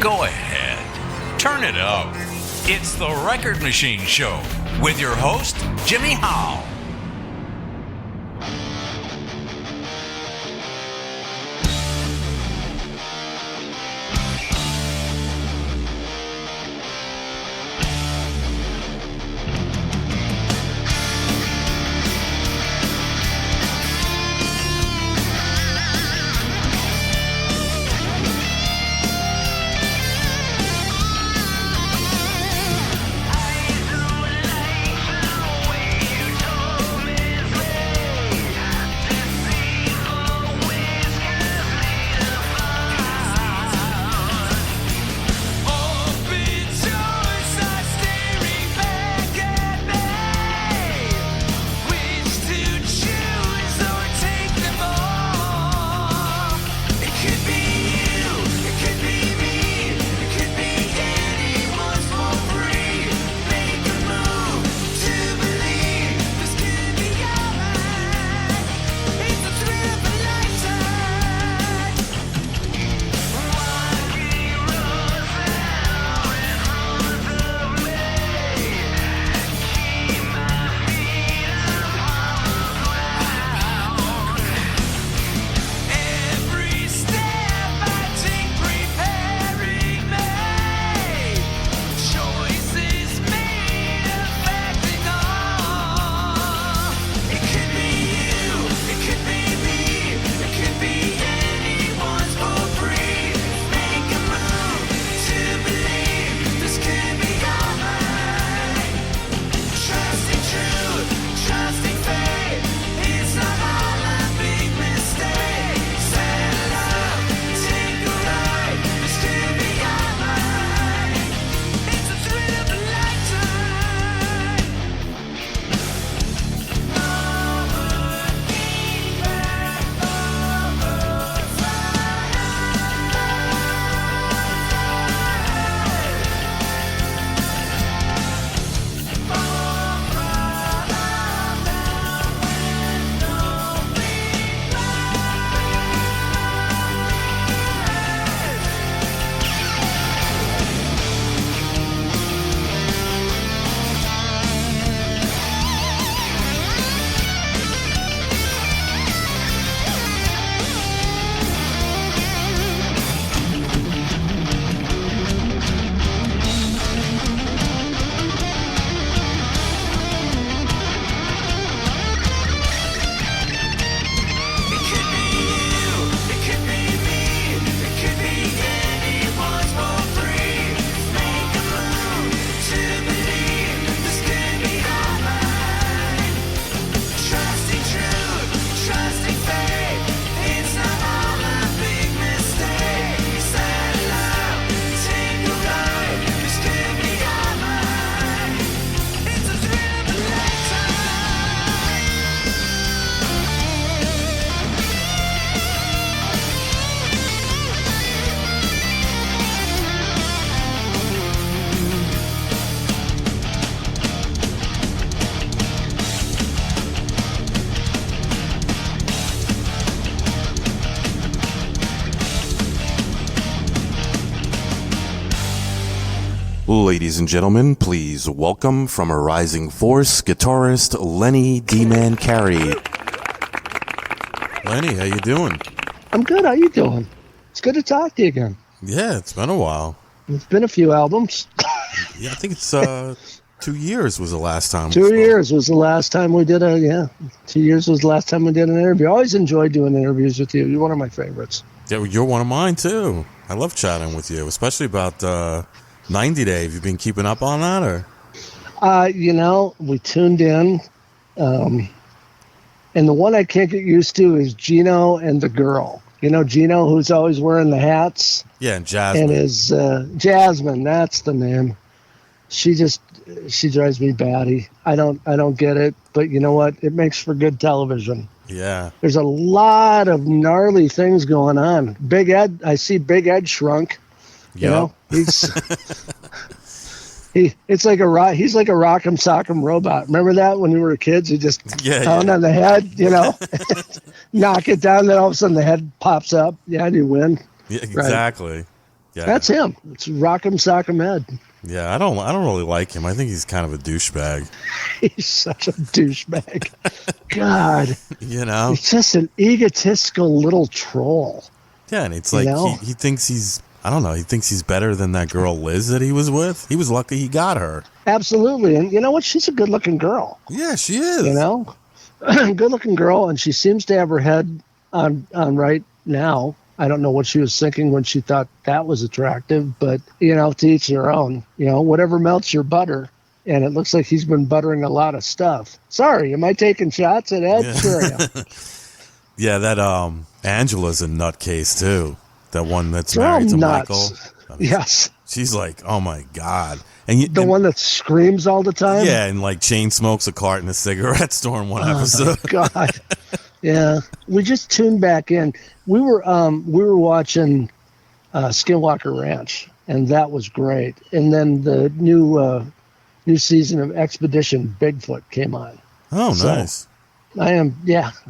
Go ahead. Turn it up. It's the Record Machine Show with your host, Jimmy Howe. Ladies and gentlemen, please welcome from a rising force, guitarist Leni DiMancari. Leni, how you doing? I'm good. How you doing? It's good to talk to you again. Yeah, it's been a while. It's been a few albums. Yeah, I think it's 2 years was the last time. 2 years was the last time we did 2 years was the last time we did an interview. I always enjoyed doing interviews with you. You're one of my favorites. Yeah, you're one of mine too. I love chatting with you, especially about 90 Day. Have you been keeping up on that, or? We tuned in, and the one I can't get used to is Gino and the girl. You know Gino, who's always wearing the hats? Yeah, and Jasmine. And his Jasmine, that's the name. She drives me batty. I don't get it, but you know what? It makes for good television. Yeah. There's a lot of gnarly things going on. Big Ed, I see Big Ed shrunk. Yep. You know, he's he's like a rock'em sock'em robot. Remember that when we were kids? He just pound on the head, knock it down. Then all of a sudden the head pops up. Yeah, and you win. Yeah, exactly. Right. Yeah. That's him. It's Rock'em Sock'em Ed. Yeah, I don't really like him. I think he's kind of a douchebag. He's such a douchebag. God. You know? He's just an egotistical little troll. Yeah, and it's like he thinks he's, I don't know, he thinks he's better than that girl Liz that he was with. He was lucky he got her. Absolutely. And you know what? She's a good-looking girl. Yeah, she is. You know? Good-looking girl, and she seems to have her head on right now. I don't know what she was thinking when she thought that was attractive, but, you know, to each their own. You know, whatever melts your butter. And it looks like he's been buttering a lot of stuff. Sorry, am I taking shots at Ed? Yeah. Sure I am. Yeah, that Angela's a nutcase, too. That one that's married to nuts. Michael. I mean, yes. She's like, oh, my God. The one that screams all the time? Yeah, and, like, chain smokes a carton of cigarette store in one episode. Oh, God. Yeah, we just tuned back in. We were watching Skinwalker Ranch, and that was great. And then the new season of Expedition Bigfoot came on. Oh, nice. I am,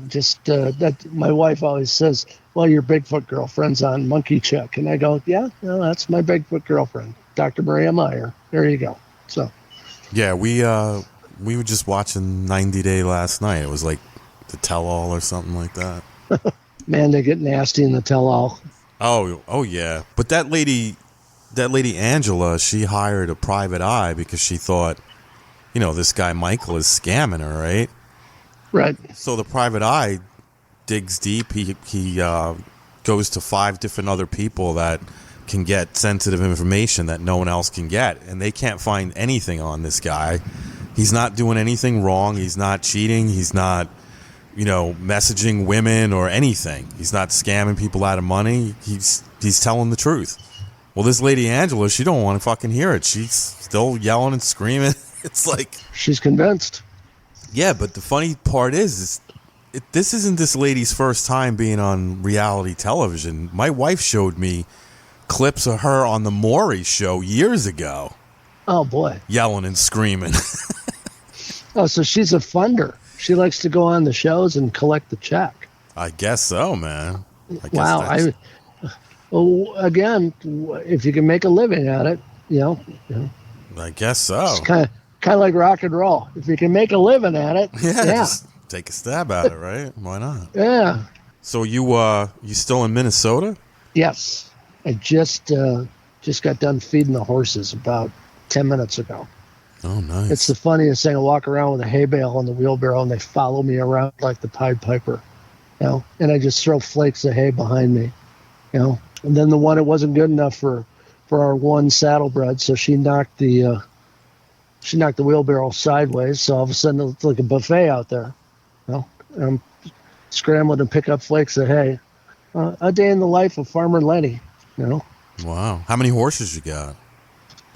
just that. My wife always says, "Well, your Bigfoot girlfriend's on Monkey Check," and I go, "Yeah, no, that's my Bigfoot girlfriend, Dr. Maria Meyer." There you go. So, yeah, we were just watching 90 Day last night. It was like the tell-all or something like that. Man, they get nasty in the tell-all. Oh yeah. But that lady Angela, she hired a private eye because she thought, you know, this guy Michael is scamming her, right? Right. So the private eye digs deep. He goes to 5 different other people that can get sensitive information that no one else can get, and they can't find anything on this guy. He's not doing anything wrong. He's not cheating. He's not, you know, messaging women or anything. He's not scamming people out of money. He's telling the truth. Well, this lady Angela, she don't want to fucking hear it. She's still yelling and screaming. It's like she's convinced. Yeah, but the funny part is this isn't this lady's first time being on reality television. My wife showed me clips of her on the Maury show years ago. Oh, boy. Yelling and screaming. Oh, so she's a funder. She likes to go on the shows and collect the check. I guess so, man. Wow. Again, if you can make a living at it, you know. I guess so. It's kind of like rock and roll. If you can make a living at it, yeah. Just take a stab at it, right? Why not? Yeah. So you still in Minnesota? Yes. I just got done feeding the horses about 10 minutes ago. Oh, nice. It's the funniest thing. I walk around with a hay bale on the wheelbarrow, and they follow me around like the Pied Piper, you know, and I just throw flakes of hay behind me, you know. And then the one, it wasn't good enough for our one saddlebred, so she knocked the wheelbarrow sideways, so all of a sudden it looked like a buffet out there, you know. And I'm scrambling to pick up flakes of hay. A day in the life of Farmer Leni, you know. Wow. How many horses you got?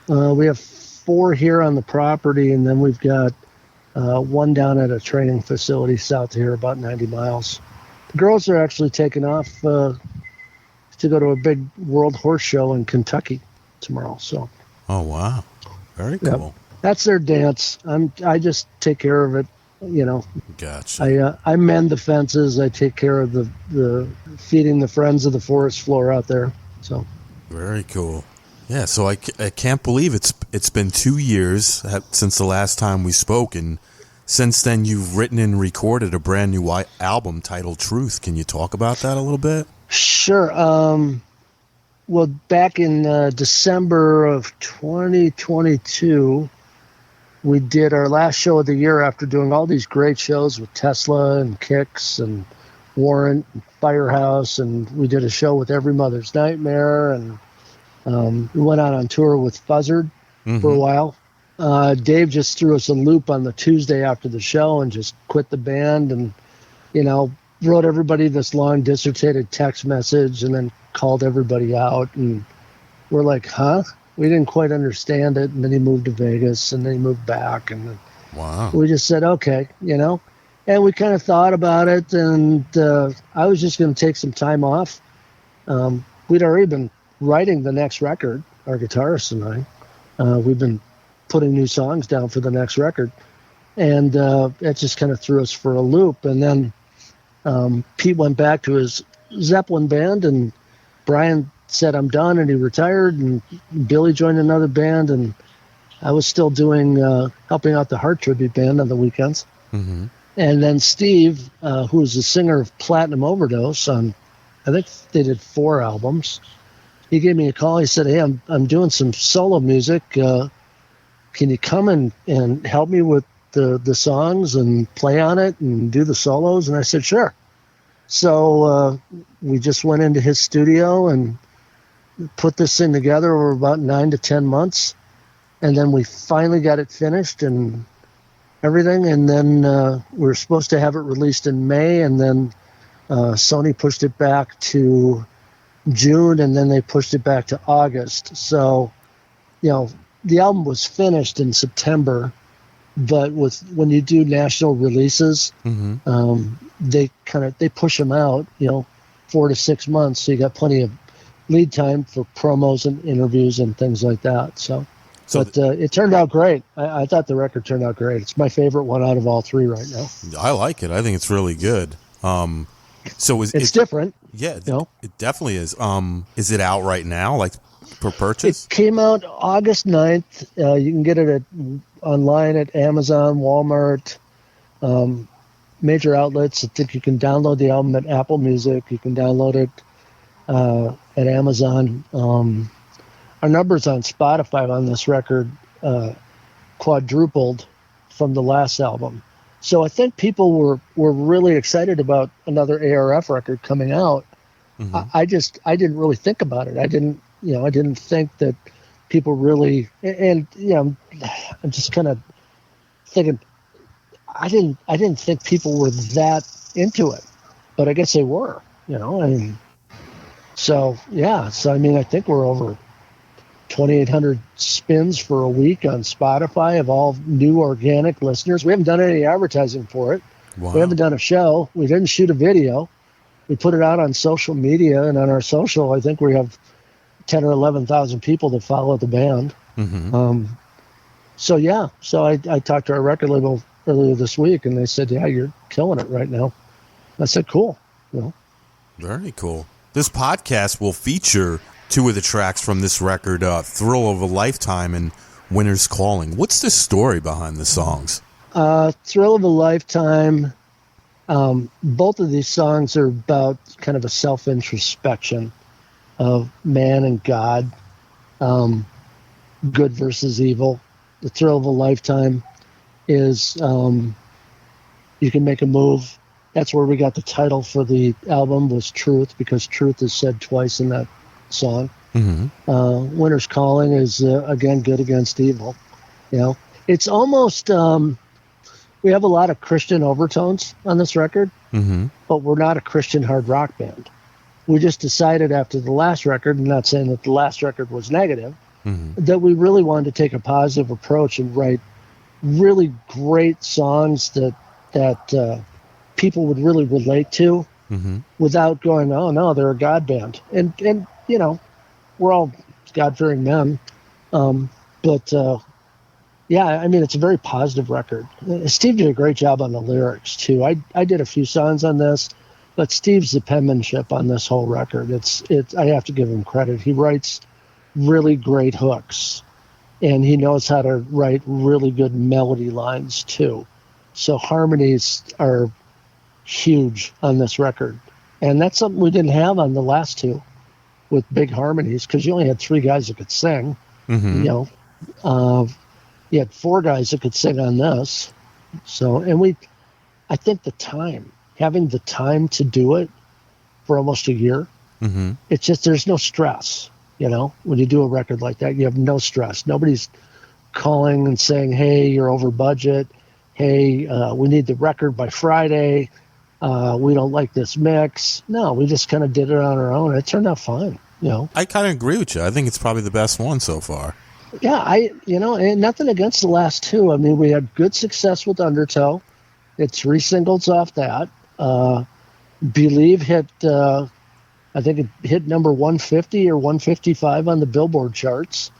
We have 4 here on the property, and then we've got one down at a training facility south of here, about 90 miles. The girls are actually taking off to go to a big world horse show in Kentucky tomorrow. So. Oh, wow. Very cool. Yep. That's their dance. I just take care of it, you know. Gotcha. I mend the fences. I take care of the feeding the friends of the forest floor out there. So. Very cool. Yeah, so I can't believe it's been 2 years since the last time we spoke, and since then you've written and recorded a brand new album titled Truth. Can you talk about that a little bit? Sure. Well, back in December of 2022, we did our last show of the year after doing all these great shows with Tesla and Kix and Warrant and Firehouse, and we did a show with Every Mother's Nightmare, and we went out on tour with Buzzard for a while. Dave just threw us a loop on the Tuesday after the show and just quit the band, and, you know, wrote everybody this long dissertated text message and then called everybody out, and we're like, huh? We didn't quite understand it. And then he moved to Vegas, and then he moved back, and wow. We just said, okay, you know, and we kind of thought about it, and I was just going to take some time off. We'd already been writing the next record, our guitarist and I. We've been putting new songs down for the next record, and it just kind of threw us for a loop. And then Pete went back to his Zeppelin band, and Brian said I'm done, and he retired, and Billy joined another band, and I was still doing helping out the Heart Tribute Band on the weekends. Mm-hmm. And then Steve, who was the singer of Platinum Overdose on, I think they did 4 albums, he gave me a call. He said, "Hey, I'm doing some solo music. Can you come and help me with the songs and play on it and do the solos?" And I said, "Sure." So we just went into his studio and put this thing together over about 9 to 10 months. And then we finally got it finished and everything. And then we were supposed to have it released in May. And then Sony pushed it back to June. And then they pushed it back to August. So, the album was finished in September. But when you do national releases, Mm-hmm. they push them out, 4 to 6 months. So you got plenty of lead time for promos and interviews and things like that. But it turned out great. I thought the record turned out great. It's my favorite one out of all 3 right now. I like it. I think it's really good. So it's different. Yeah, it definitely is. Is it out right now, like for purchase? It came out August 9th. You can get it online at Amazon, Walmart, major outlets. I think you can download the album at Apple Music. You can download it at Amazon. Our numbers on Spotify on this record quadrupled from the last album. So I think people were really excited about another ARF record coming out. Mm-hmm. I didn't really think about it. I didn't think that people really, and I'm just kind of thinking, I didn't think people were that into it, but I guess they were, so I think we're over 2,800 spins for a week on Spotify of all new organic listeners. We haven't done any advertising for it. Wow. We haven't done a show. We didn't shoot a video. We put it out on social media, and on our social, I think we have 10 or 11,000 people that follow the band. Mm-hmm. So I talked to our record label earlier this week, and they said, "Yeah, you're killing it right now." I said, "Cool." Very cool. This podcast will feature 2 of the tracks from this record, Thrill of a Lifetime and Winter's Calling. What's the story behind the songs? Thrill of a Lifetime, both of these songs are about kind of a self-introspection of man and God, good versus evil. The Thrill of a Lifetime is you can make a move. That's where we got the title for the album, was Truth, because truth is said twice in that song. Mm-hmm. Winter's Calling is, again, good against evil. It's almost, we have a lot of Christian overtones on this record, mm-hmm. but we're not a Christian hard rock band. We just decided after the last record, I'm not saying that the last record was negative, mm-hmm. that we really wanted to take a positive approach and write really great songs that people would really relate to, mm-hmm. without going, "Oh no, they're a God band." And we're all God-fearing men. It's a very positive record. Steve did a great job on the lyrics too. I did a few songs on this, but Steve's the penmanship on this whole record. I have to give him credit. He writes really great hooks, and he knows how to write really good melody lines too. So harmonies are huge on this record, and that's something we didn't have on the last 2 with big harmonies, because you only had 3 guys that could sing. Mm-hmm. You had 4 guys that could sing on this. So, and I think having the time to do it for almost a year, mm-hmm. it's just, there's no stress. When you do a record like that, you have no stress. Nobody's calling and saying, "Hey, you're over budget. Hey, we need the record by Friday. We don't like this mix." No, we just kind of did it on our own. It turned out fine. I kind of agree with you. I think it's probably the best one so far. Yeah, and nothing against the last 2. I mean, we had good success with Undertow. It's 3 singles off that. Believe hit, I think it hit number 150 or 155 on the Billboard charts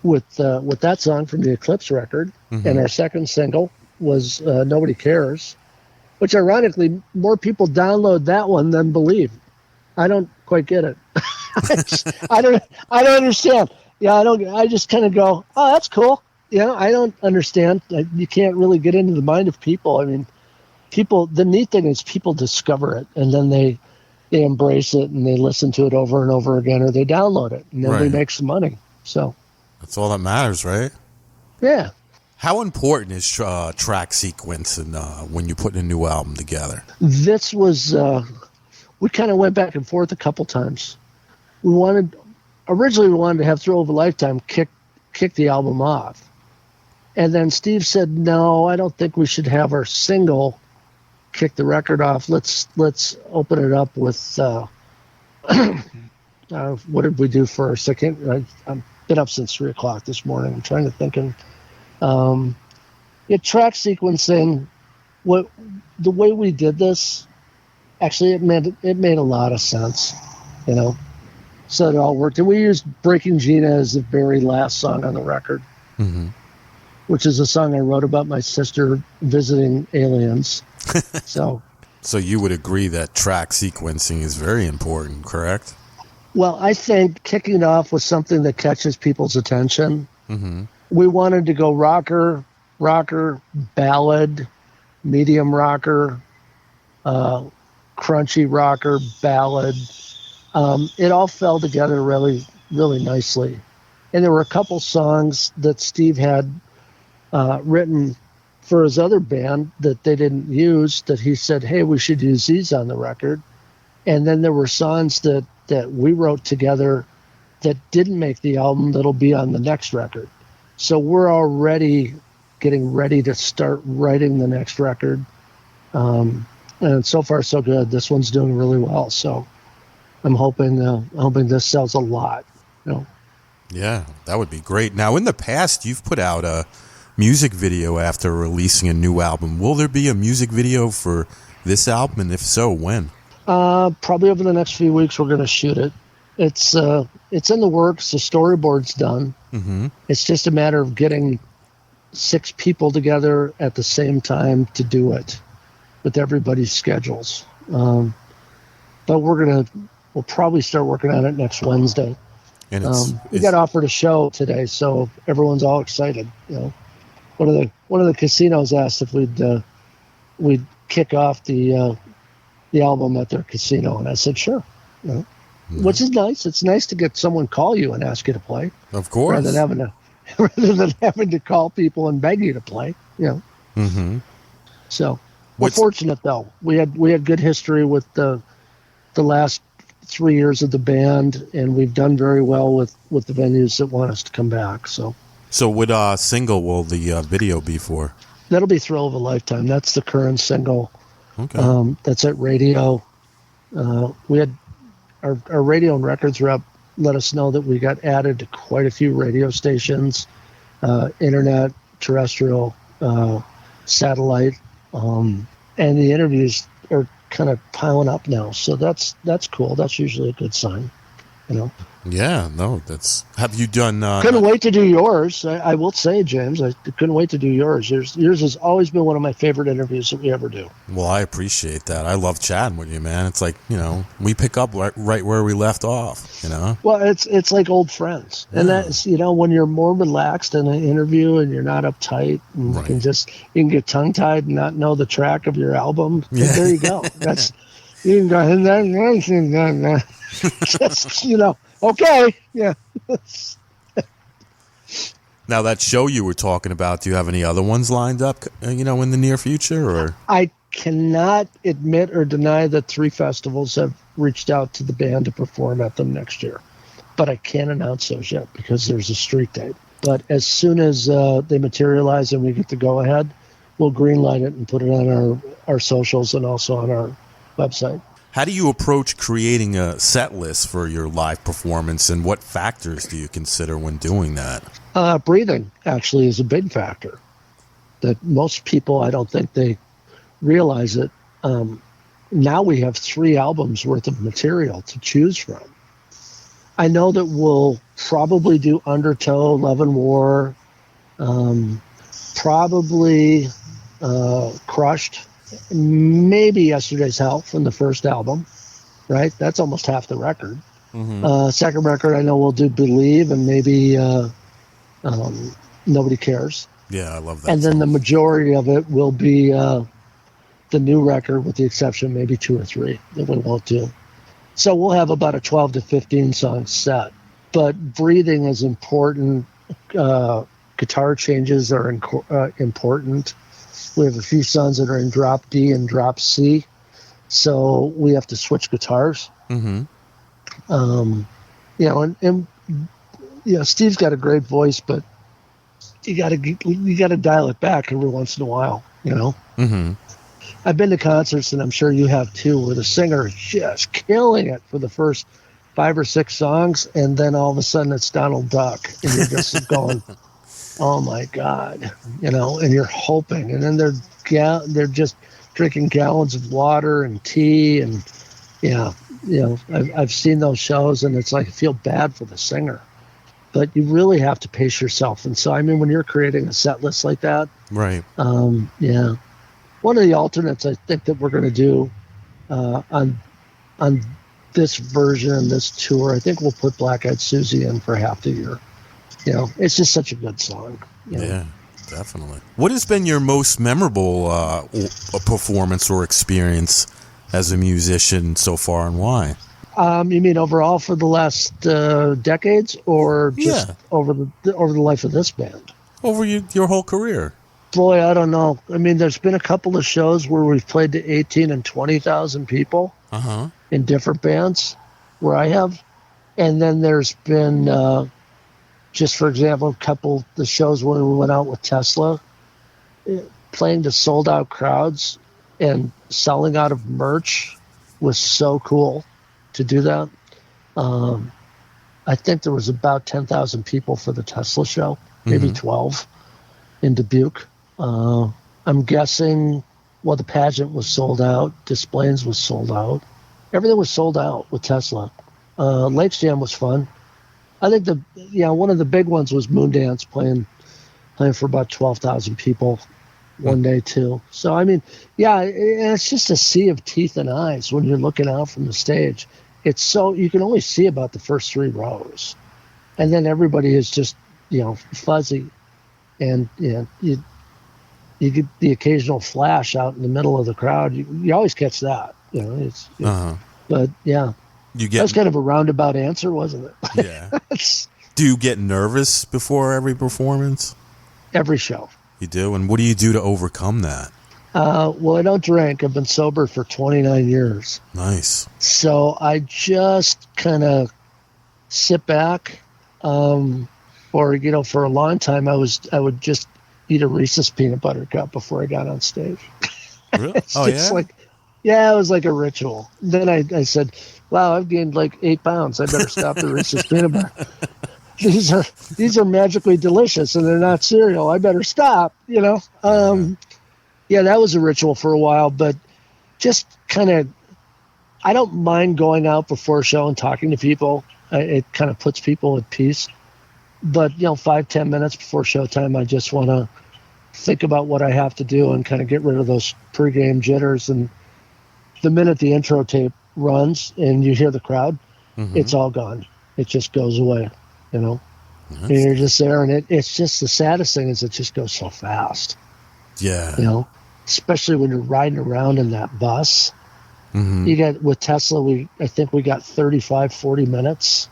with that song from the Eclipse record. Mm-hmm. And our second single was Nobody Cares, which ironically, more people download that one than Believe. I don't quite get it. I don't understand. Yeah, I just kind of go, oh, that's cool. I don't understand. You can't really get into the mind of people. I mean, the neat thing is people discover it, and then they embrace it, and they listen to it over and over again, or they download it, and then they make some money. So that's all that matters, right? Yeah. How important is track sequence when you're putting a new album together? This was, we kind of went back and forth a couple times. Originally we wanted to have Thrill of a Lifetime kick the album off. And then Steve said, no, I don't think we should have our single kick the record off. Let's open it up with, what did we do first? I've been up since 3 o'clock this morning. I'm trying to think of, track sequencing. The way we did this, actually, it made a lot of sense, So it all worked. And we used Breaking Gina as the very last song on the record, which is a song I wrote about my sister visiting aliens. So you would agree that track sequencing is very important, correct? Well, I think kicking it off with something that catches people's attention. We wanted to go rocker, ballad, medium rocker, crunchy rocker, ballad. It all fell together really, really nicely. And there were a couple songs that Steve had written for his other band that they didn't use, that he said, hey, we should use these on the record. And then there were songs that we wrote together that didn't make the album that'll be on the next record. So we're already getting ready to start writing the next record. And so far, so good. This one's doing really well. So I'm hoping this sells a lot. Yeah, that would be great. Now, in the past, you've put out a music video after releasing a new album. Will there be a music video for this album? And if so, when? Probably over the next few weeks, we're going to shoot it. It's in the works. The storyboard's done. It's just a matter of getting 6 people together at the same time to do it with everybody's schedules. But we'll probably start working on it next Wednesday. And we got offered a show today, so everyone's all excited. One of the casinos asked if we'd kick off the album at their casino, and I said sure. Which is nice. It's nice to get someone call you and ask you to play. Of course. Rather than having to call people and beg you to play. So we're fortunate though. We had good history with the last 3 years of the band, and we've done very well with the venues that want us to come back. So what single will the video be for? That'll be Thrill of a Lifetime. That's the current single. Okay. That's at radio. We had our radio and records rep let us know that we got added to quite a few radio stations, internet, terrestrial, satellite, and the interviews are kind of piling up now. So that's cool. That's usually a good sign, Yeah, no, have you done... couldn't wait to do yours. I will say, James, I couldn't wait to do yours. Yours has always been one of my favorite interviews that we ever do. Well, I appreciate that. I love chatting with you, man. It's like, we pick up right where we left off, Well, it's like old friends. And that's, when you're more relaxed in an interview and you're not uptight and you can get tongue-tied and not know the track of your album. Yeah. There you go. You can go, just, okay, yeah. Now, that show you were talking about, do you have any other ones lined up, in the near future? Or I cannot admit or deny that 3 festivals have reached out to the band to perform at them next year. But I can't announce those yet because there's a street date. But as soon as they materialize and we get the go-ahead, we'll greenlight it and put it on our socials and also on our website. How do you approach creating a set list for your live performance, and what factors do you consider when doing that? Breathing actually is a big factor that most people, I don't think they realize it. Now we have 3 albums worth of material to choose from. I know that we'll probably do Undertow, Love and War, probably Crushed, maybe Yesterday's Hell from the first album. right? That's almost half the record. Second record, I know we'll do Believe and maybe Nobody Cares. Yeah, I love that And song. then the majority of it will be the new record, with the exception of maybe 2 or 3 that we won't do. So we'll have about a 12 to 15 song set. But breathing is important. Guitar changes are important. We have a few songs that are in drop D and drop C, so we have to switch guitars. Mm-hmm. Steve's got a great voice, but you got to dial it back every once in a while. Mm-hmm. I've been to concerts, and I'm sure you have too, where the singer is just killing it for the first 5 or 6 songs, and then all of a sudden it's Donald Duck, and you're just going, "Oh my God," and you're hoping, and then they're just drinking gallons of water and tea, and I've seen those shows, and it's like I feel bad for the singer, but you really have to pace yourself. And so, I mean, when you're creating a set list like that, right? One of the alternates I think that we're going to do on this version and this tour, I think we'll put Black Eyed Susie in for half the year. It's just such a good song. Yeah, definitely. What has been your most memorable performance or experience as a musician so far, and why? You mean overall for the last decades, or just over the life of this band? Over your whole career. Boy, I don't know. I mean, there's been a couple of shows where we've played to 18 and 20,000 people in different bands where I have. And then there's been, just for example, a couple of the shows when we went out with Tesla, playing to sold out crowds and selling out of merch was so cool to do that. I think there was about 10,000 people for the Tesla show, maybe 12 in Dubuque. I'm guessing, the pageant was sold out. Displays was sold out. Everything was sold out with Tesla. Lakes Jam was fun. I think one of the big ones was Moondance playing for about 12,000 people one day too. So, I mean, it's just a sea of teeth and eyes when you're looking out from the stage. It's so, you can only see about the first 3 rows. And then everybody is just, fuzzy. And, you get the occasional flash out in the middle of the crowd. You always catch that, But that was kind of a roundabout answer, wasn't it? Yeah. Do you get nervous before every performance? Every show. You do? And what do you do to overcome that? Well, I don't drink. I've been sober for 29 years. Nice. So I just kind of sit back, or, for a long time, I would just eat a Reese's peanut butter cup before I got on stage. Really? It was like a ritual. Then I said, wow, I've gained like 8 pounds. I better stop the Reese's peanut butter. These are magically delicious, and they're not cereal. I better stop, that was a ritual for a while, but just kind of, I don't mind going out before a show and talking to people. It kind of puts people at peace. But, 5-10 minutes before showtime, I just want to think about what I have to do and kind of get rid of those pregame jitters. And the minute the intro tape runs and you hear the crowd, it's all gone. It just goes away, And you're just there, and it's just the saddest thing is it just goes so fast. Yeah. Especially when you're riding around in that bus. You get, with Tesla, I think we got 35, 40 minutes,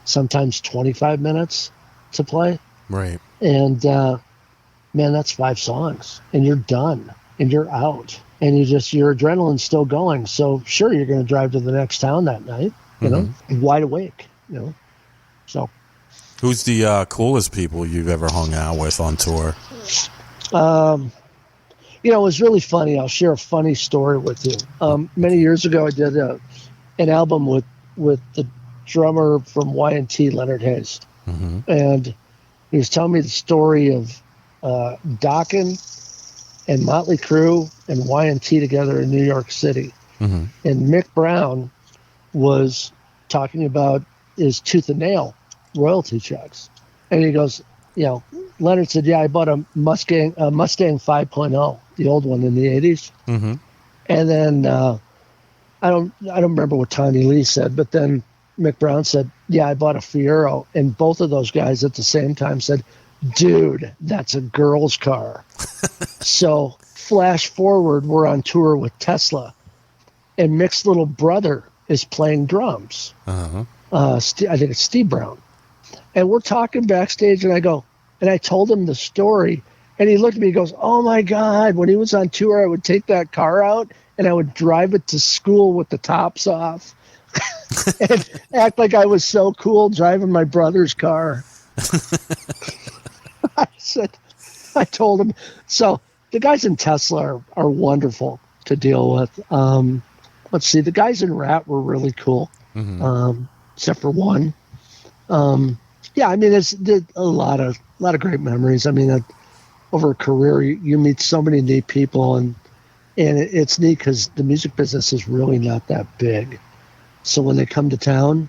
sometimes 25 minutes to play. Right. And man, that's 5 songs, and you're done, and you're out, and your adrenaline's still going. So sure, you're going to drive to the next town that night, wide awake, So, who's the coolest people you've ever hung out with on tour? It was really funny. I'll share a funny story with you. Many years ago, I did an album with the drummer from Y&T, Leonard Hayes. And he was telling me the story of Dokken and Motley Crue and Y&T together in New York City. And Mick Brown was talking about his Tooth and Nail royalty checks. And he goes, Leonard said, I bought a Mustang 5.0, the old one in the 80s. And then I don't remember what Tony Lee said, but then Mick Brown said, yeah, I bought a Fiero. And both of those guys at the same time said, dude, that's a girl's car. So flash forward, we're on tour with Tesla, and Mick's little brother is playing drums. Uh-huh. I think it's Steve Brown. And we're talking backstage, and I told him the story, and he looked at me and goes, oh my God, when he was on tour, I would take that car out and I would drive it to school with the tops off and act like I was so cool driving my brother's car. I told him. So the guys in Tesla are wonderful to deal with. Let's see, the guys in Rat were really cool, except for one. Yeah, I mean, there's a lot of great memories. I mean, over a career, you meet so many neat people, and it's neat because the music business is really not that big. So when they come to town,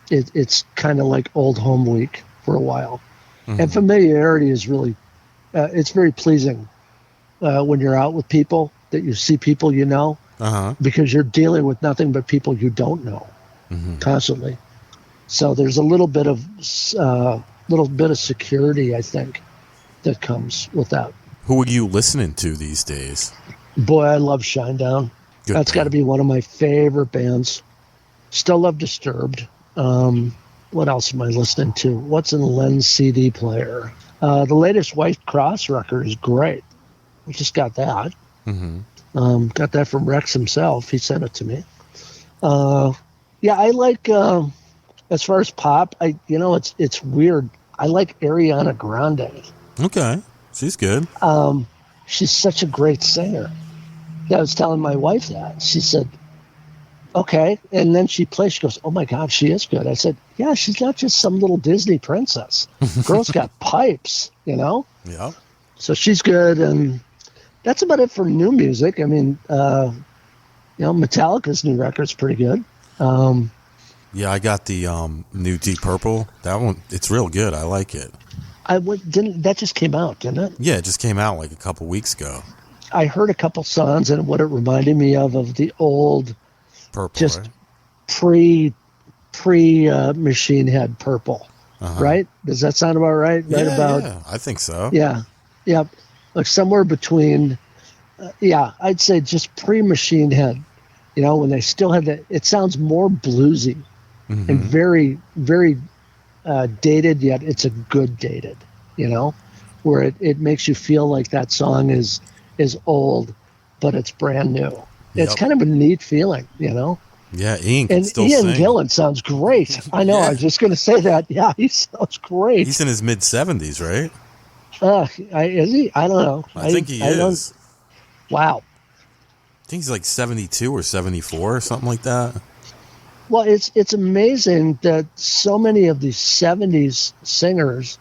it's kind of like old home week for a while. And familiarity is really, it's very pleasing when you're out with people, that you see people you know, because you're dealing with nothing but people you don't know constantly. So there's a little bit of security, I think, that comes with that. Who are you listening to these days? Boy, I love Shinedown. That's got to be one of my favorite bands. Still love Disturbed. What else am I listening to? What's in Len's CD player? The latest White Cross record is great. We just got that. Got that from Rex himself. He sent it to me. Yeah, I like, as far as pop, it's weird. I like Ariana Grande. Okay. She's good. She's such a great singer. I was telling my wife that. She said, okay. And then she goes, oh my God, she is good. I said, yeah, she's not just some little Disney princess. Girl's got pipes, Yeah. So she's good. And that's about it for new music. I mean, Metallica's new record's pretty good. Yeah, I got the new Deep Purple. That one, it's real good. I like it. That just came out, didn't it? Yeah, it just came out like a couple weeks ago. I heard a couple songs, and what it reminded me of the old Purple, just right? pre Machine Head Purple, right? Does that sound about right? Yeah, I think so. Yeah, like somewhere between. I'd say just pre Machine Head. When they still had that, it sounds more bluesy and very, very dated. Yet it's a good dated. Where it makes you feel like that song is old, but it's brand new. It's kind of a neat feeling, Yeah, Ian can and still Ian sing. Gillan sounds great. I know. Yeah. I was just going to say that. Yeah, he sounds great. He's in his mid-70s, right? Is he? I don't know. I think he is. Wow. I think he's like 72 or 74 or something like that. Well, it's amazing that so many of these 70s singers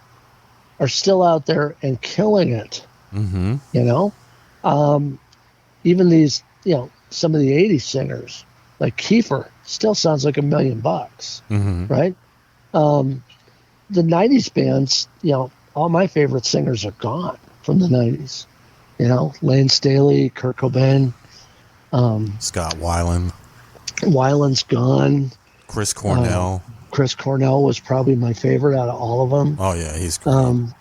are still out there and killing it. Even these, some of the 80s singers, like Kiefer, still sounds like $1 million, right? The 90s bands, all my favorite singers are gone from the 90s. Lane Staley, Kurt Cobain, Scott Weiland. Weiland's gone. Chris Cornell. Chris Cornell was probably my favorite out of all of them. Oh yeah, he's great.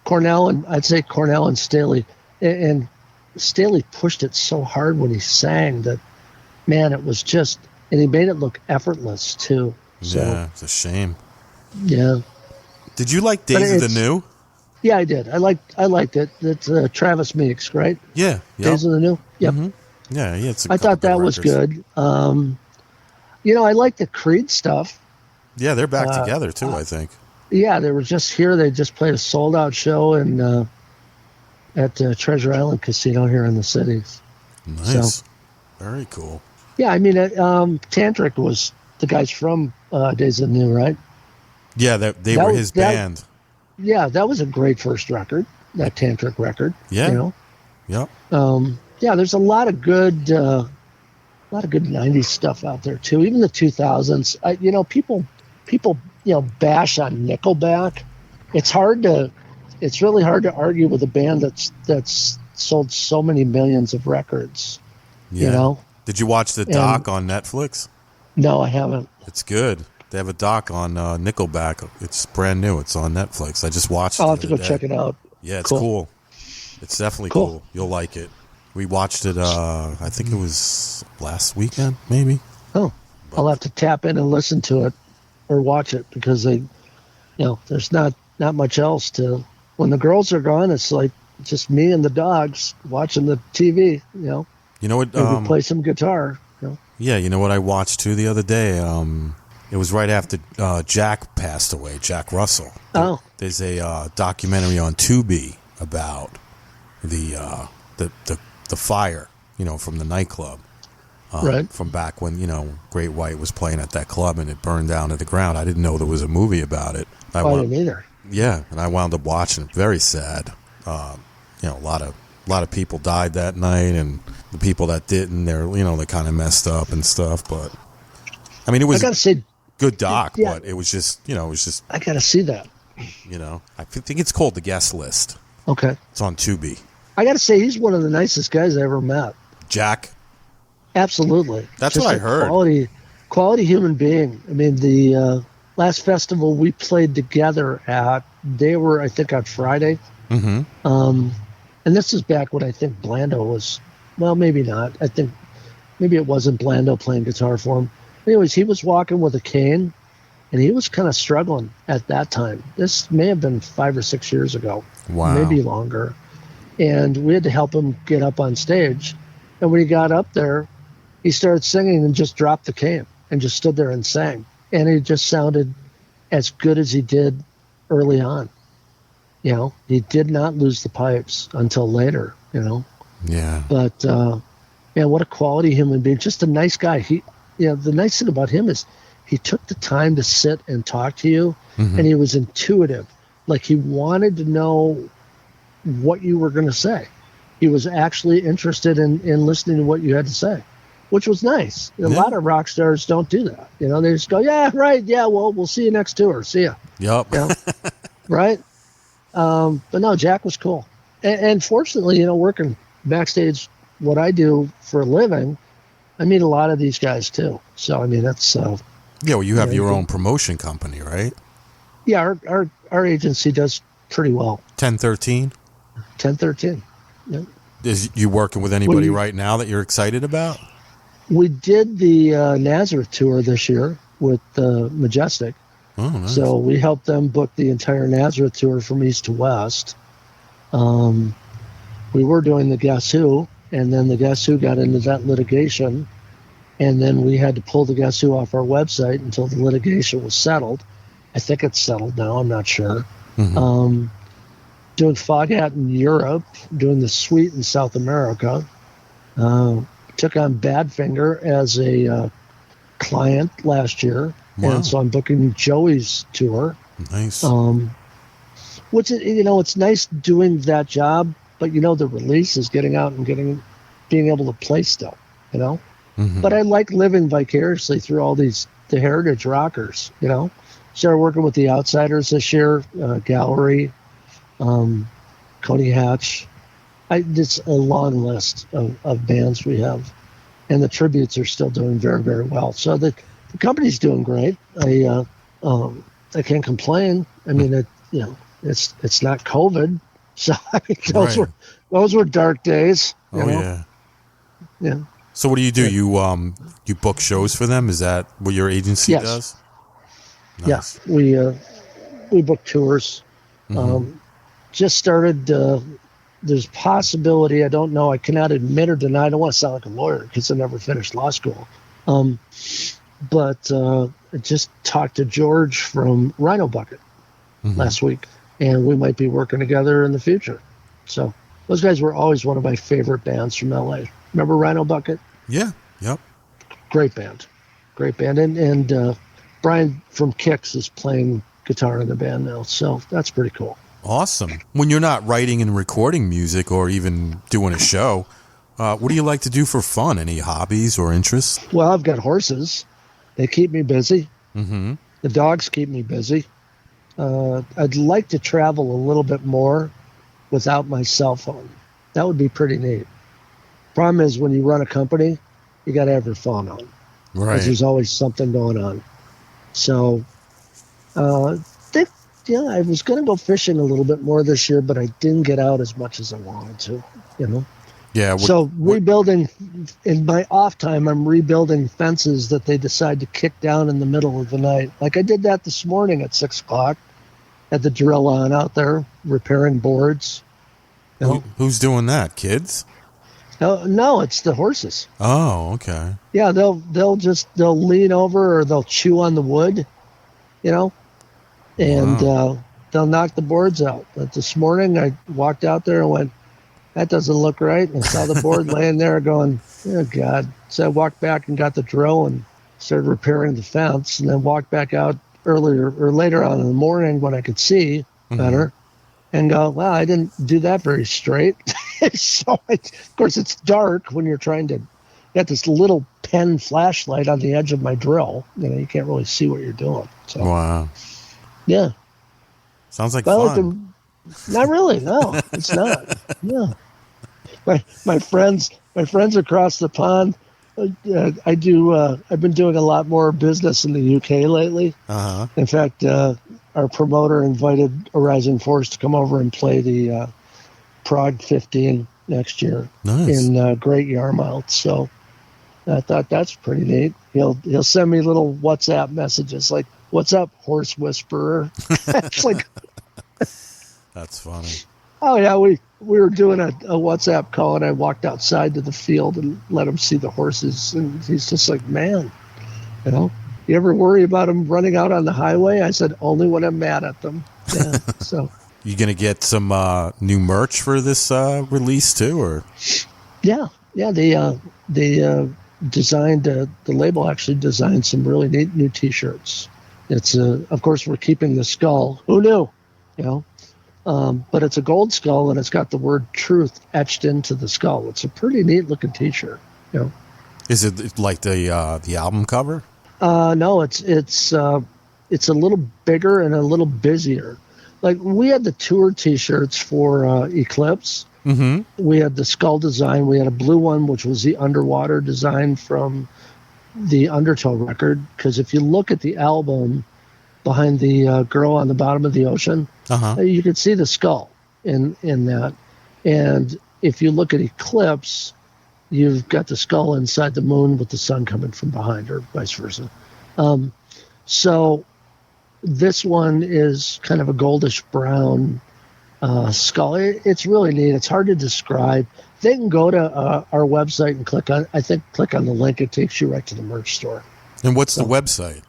I'd say Cornell and Staley, and Staley pushed it so hard when he sang that, man, it was just, and he made it look effortless too. So, yeah, it's a shame. Yeah. Did you like Days of the New? Yeah, I did. I liked it. It's Travis Meeks, right? Yeah. Days of the New. Yep. Yeah. It's I thought that was good. I like the Creed stuff. Yeah, they're back together too, I think. Yeah, they were just here. They just played a sold-out show at Treasure Island Casino here in the city. Nice. So, very cool. Yeah, I mean, Tantric was the guys from Days of the New, right? Yeah, they were his band. Yeah, that was a great first record, that Tantric record. Yeah. Yep. Yeah, there's a lot of good 90s stuff out there too. Even the 2000s. People bash on Nickelback. It's really hard to argue with a band that's sold so many millions of records. Yeah. Did you watch the doc on Netflix? No, I haven't. It's good. They have a doc on Nickelback. It's brand new. It's on Netflix. I just watched it. I'll have to go check it out. Yeah, it's cool. It's definitely cool. You'll like it. We watched it, I think it was last weekend, maybe. Oh, I'll have to tap in and listen to it or watch it because there's not much else to. When the girls are gone, it's like just me and the dogs watching the TV. You know what? Maybe play some guitar. Yeah, you know what I watched too the other day. It was right after Jack passed away. Jack Russell. There's a documentary on Tubi about the fire, from the nightclub. Right. From back when, Great White was playing at that club and it burned down to the ground. I didn't know there was a movie about it. I didn't either. Yeah, and I wound up watching it. Very sad. A lot of people died that night, and the people that didn't, they kind of messed up and stuff. But I mean, it was I gotta say, good doc, but it was just, I gotta see that. I think it's called The Guest List. Okay. It's on Tubi. I gotta say, he's one of the nicest guys I ever met. Jack? Absolutely. That's just what I heard. Quality human being. I mean, the last festival we played together at, they were, I think, on Friday. Mm-hmm. And this is back when I think Blando was, well, maybe not. I think maybe it wasn't Blando playing guitar for him. Anyways, he was walking with a cane, and he was kind of struggling at that time. This may have been 5 or 6 years ago. Wow. Maybe longer. And we had to help him get up on stage. And when he got up there, he started singing and just dropped the cane and just stood there and sang. And it just sounded as good as he did early on. He did not lose the pipes until later, Yeah. But, what a quality human being. Just a nice guy. The nice thing about him is he took the time to sit and talk to you, and he was intuitive. Like he wanted to know what you were going to say. He was actually interested in listening to what you had to say, which was nice. A lot of rock stars don't do that. They just go, yeah, right. Yeah, well, we'll see you next tour. See ya. Yep. Right? But no, Jack was cool. And fortunately, working backstage, what I do for a living, I meet a lot of these guys too. So, I mean, that's... well, you have your own promotion company, right? Yeah, our agency does pretty well. 1013? 1013. Yeah. Is you working with anybody right now that you're excited about? We did the Nazareth tour this year with Majestic. Oh, nice. So we helped them book the entire Nazareth tour from east to west. We were doing the Guess Who, and then the Guess Who got into that litigation, and then we had to pull the Guess Who off our website until the litigation was settled. I think it's settled now. I'm not sure. Mm-hmm. Doing Foghat in Europe, doing the Suite in South America. Took on Badfinger as a client last year. Wow. And so I'm booking Joey's tour. Nice. Which, it's nice doing that job, but, the release is getting out and being able to play still, Mm-hmm. But I like living vicariously through all the heritage rockers, Started working with the Outsiders this year, Gallery, Coney Hatch. It's a long list of bands we have, and the tributes are still doing very, very well. So the company's doing great. I can't complain. I mean, it's not COVID, so I mean, those were dark days. Yeah. Yeah. So what do? You book shows for them? Is that what your agency does? Nice. Yeah, we book tours. Mm-hmm. Just started. There's possibility. I don't know. I cannot admit or deny. I don't want to sound like a lawyer because I never finished law school. But I just talked to George from Rhino Bucket last week, and we might be working together in the future. So those guys were always one of my favorite bands from LA. Remember Rhino Bucket? Yeah. Yep. Great band. And Brian from Kicks is playing guitar in the band now, so that's pretty cool. Awesome. When you're not writing and recording music or even doing a show, what do you like to do for fun? Any hobbies or interests? Well, I've got horses. They keep me busy. Mm-hmm. The dogs keep me busy. I'd like to travel a little bit more without my cell phone. That would be pretty neat. Problem is, when you run a company, you got to have your phone on. Right. Because there's always something going on. So, I was going to go fishing a little bit more this year, but I didn't get out as much as I wanted to, Yeah. So rebuilding, in my off time, I'm rebuilding fences that they decide to kick down in the middle of the night. Like I did that this morning at 6 o'clock. Had the drill on out there, repairing boards. Who's doing that? Kids? No, it's the horses. Oh, okay. Yeah, they'll lean over or they'll chew on the wood, and they'll knock the boards out. But this morning I walked out there and went, that doesn't look right. And I saw the board laying there going, oh, God. So I walked back and got the drill and started repairing the fence, and then walked back out later on in the morning when I could see better and go, wow, I didn't do that very straight. So, of course, it's dark when you're trying to get this little pen flashlight on the edge of my drill. You can't really see what you're doing. So, wow. Yeah. Sounds like fun. Not really. No, it's not. Yeah. My friends across the pond, I've been doing a lot more business in the UK lately. Uh-huh. In fact, our promoter invited a Rising Force to come over and play the Prague 15 next year in Great Yarmouth. So I thought that's pretty neat. He'll send me little WhatsApp messages like, "What's up, horse whisperer?" It's like, that's funny. Oh yeah, we were doing a WhatsApp call, and I walked outside to the field and let him see the horses, and he's just like, "Man, you ever worry about them running out on the highway?" I said, "Only when I'm mad at them." Yeah, so. You gonna get some new merch for this release too, or? Yeah. They designed the label actually designed some really neat new T-shirts. It's of course we're keeping the skull. Who knew? But it's a gold skull and it's got the word truth etched into the skull. It's a pretty neat looking T-shirt. Is it like the album cover? No, it's a little bigger and a little busier. Like we had the tour T-shirts for Eclipse. Mm-hmm. We had the skull design. We had a blue one, which was the underwater design from the Undertow record. Because if you look at the album behind the girl on the bottom of the ocean, you can see the skull in that. And if you look at Eclipse, you've got the skull inside the moon with the sun coming from behind, or vice versa. So this one is kind of a goldish brown skull. It's really neat. It's hard to describe. They can go to our website and click on the link. It takes you right to the merch store. And what's the website?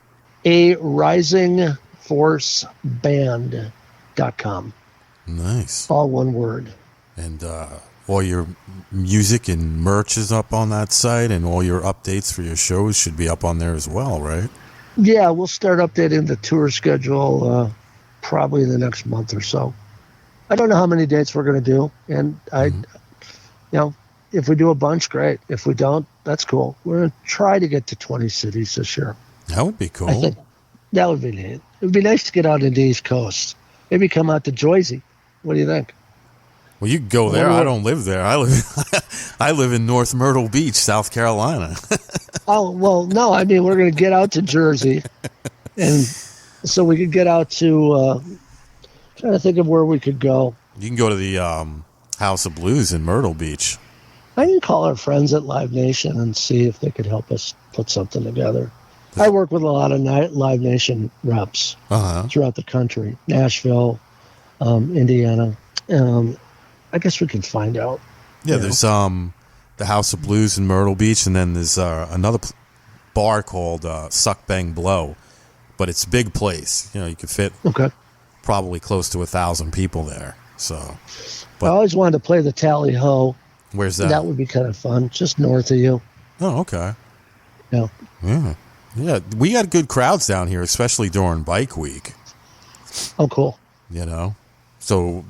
arisingforceband.com. Nice. All one word. And all your music and merch is up on that site, and all your updates for your shows should be up on there as well, right? Yeah, we'll start updating the tour schedule probably in the next month or so. I don't know how many dates we're going to do, and if we do a bunch, great. If we don't, that's cool. We're going to try to get to 20 cities this year. That would be cool. I think that would be neat. It would be nice to get out into the East Coast. Maybe come out to Jersey. What do you think? Well, you can go there. I don't live there. I live in North Myrtle Beach, South Carolina. Oh, well, no. I mean, we're going to get out to Jersey, and so we could get out to. Trying to think of where we could go. You can go to the House of Blues in Myrtle Beach. I can call our friends at Live Nation and see if they could help us put something together. I work with a lot of Live Nation reps throughout the country, Nashville, Indiana. I guess we can find out. Yeah, there's the House of Blues in Myrtle Beach, and then there's another bar called Suck Bang Blow, but it's a big place. You could fit probably close to 1,000 people there. So, I always wanted to play the Tally Ho. Where's that? That would be kind of fun, just north of you. Oh, okay. Yeah. Yeah, we got good crowds down here, especially during Bike Week. Oh, cool. So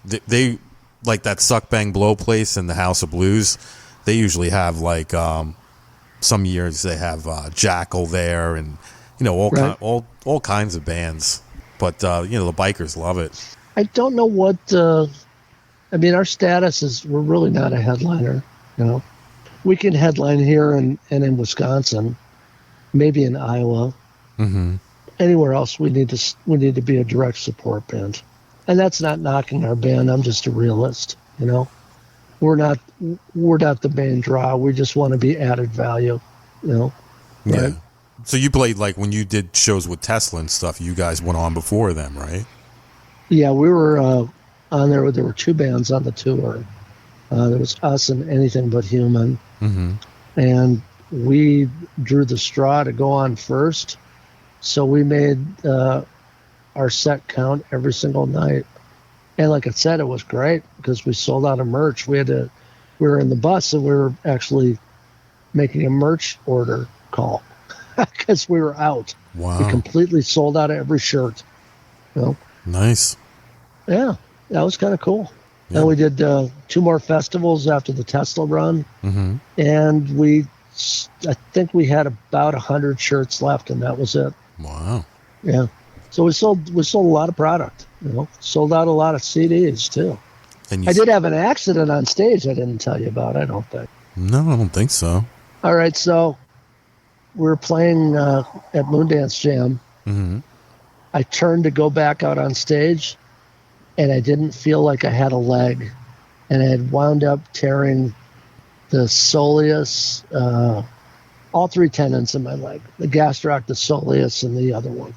they like that Suck Bang Blow place and the House of Blues. They usually have like some years they have Jackal there, and all kinds of bands. But the bikers love it. I don't know what. Our status is we're really not a headliner. we can headline here and in Wisconsin, maybe in Iowa. Mm-hmm. Anywhere else, we need to be a direct support band, and that's not knocking our band. I'm just a realist, you know. We're not the main draw. We just want to be added value, you know. Yeah. Right? So you played, like, when you did shows with Tesla and stuff, you guys went on before them, right? Yeah, we were on there. There were 2 bands on the tour. There was us and Anything But Human. Mm-hmm. And we drew the straw to go on first. So we made our set count every single night. And like I said, it was great because we sold out of merch. We were in the bus and we were actually making a merch order call because we were out. Wow. We completely sold out of every shirt. You know? Nice. Yeah, that was kind of cool. Yeah. And we did 2 more festivals after the Tesla run. Mm-hmm. And I think we had about 100 shirts left, and that was it. Wow. Yeah. So we sold a lot of product, you know, sold out a lot of CDs too. And I did have an accident on stage I didn't tell you about, I don't think. No, I don't think so. All right, so we were playing at Moondance Jam. Mm-hmm. I turned to go back out on stage, and I didn't feel like I had a leg. And I had wound up tearing the soleus, all 3 tendons in my leg, the gastroc, the soleus, and the other one.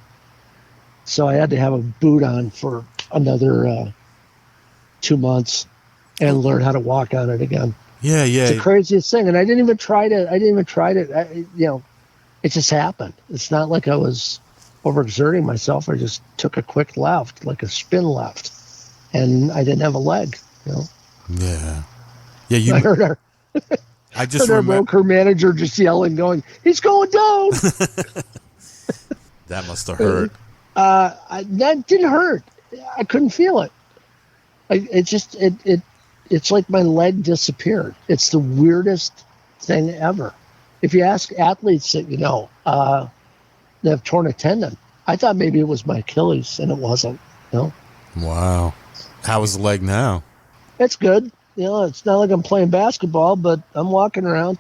So I had to have a boot on for another 2 months and learn how to walk on it again. Yeah. It's the craziest thing. And I didn't even try to, you know, it just happened. It's not like I was overexerting myself. I just took a quick left, like a spin left, and I didn't have a leg, you know. Yeah. Yeah, I heard I just our remember broker manager just yelling, going, "He's going down." that must have hurt. That didn't hurt. I couldn't feel it. It's like my leg disappeared. It's the weirdest thing ever. If you ask athletes that you know, they have torn a tendon. I thought maybe it was my Achilles, and it wasn't. You know? Wow. How is the leg now? It's good. You know, it's not like I'm playing basketball, but I'm walking around.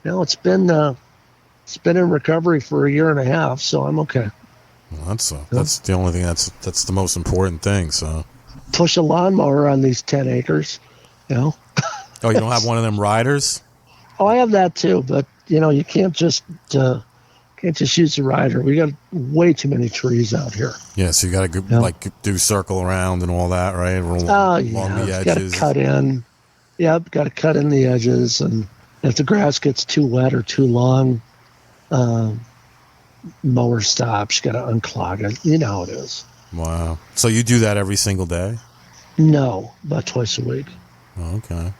You know, it's been in recovery for 1.5 years, so I'm okay. Well, that's the only thing that's the most important thing. So push a lawnmower on these 10 acres, you know. Oh, you don't have one of them riders? Oh, I have that too, but you know, you can't just use the rider. We got way too many trees out here. Yeah, so you got to like do circle around and all that, right? Along the edges. Got to cut in. Yep, got to cut in the edges, and if the grass gets too wet or too long, mower stops. You got to unclog it. You know how it is. Wow. So you do that every single day? No, about twice a week. Oh, okay.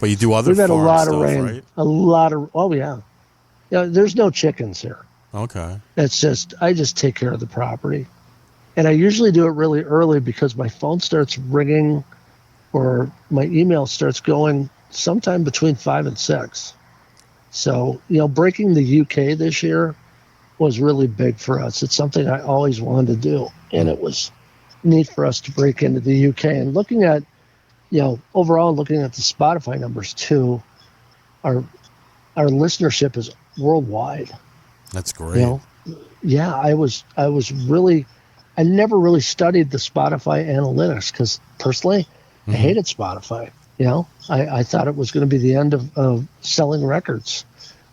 But you do other We've had a lot stuff, of rain. Right? A lot of, oh yeah. Yeah, there's no chickens here. Okay. It's just, I just take care of the property. And I usually do it really early because my phone starts ringing or my email starts going sometime between 5 and 6. So, you know, breaking the UK this year was really big for us. It's something I always wanted to do. And it was neat for us to break into the UK. And looking at, you know, overall looking at the Spotify numbers too, our listenership is worldwide. That's great. You know, yeah, I never really studied the Spotify analytics because personally, I hated Spotify. You know, I thought it was going to be the end of selling records.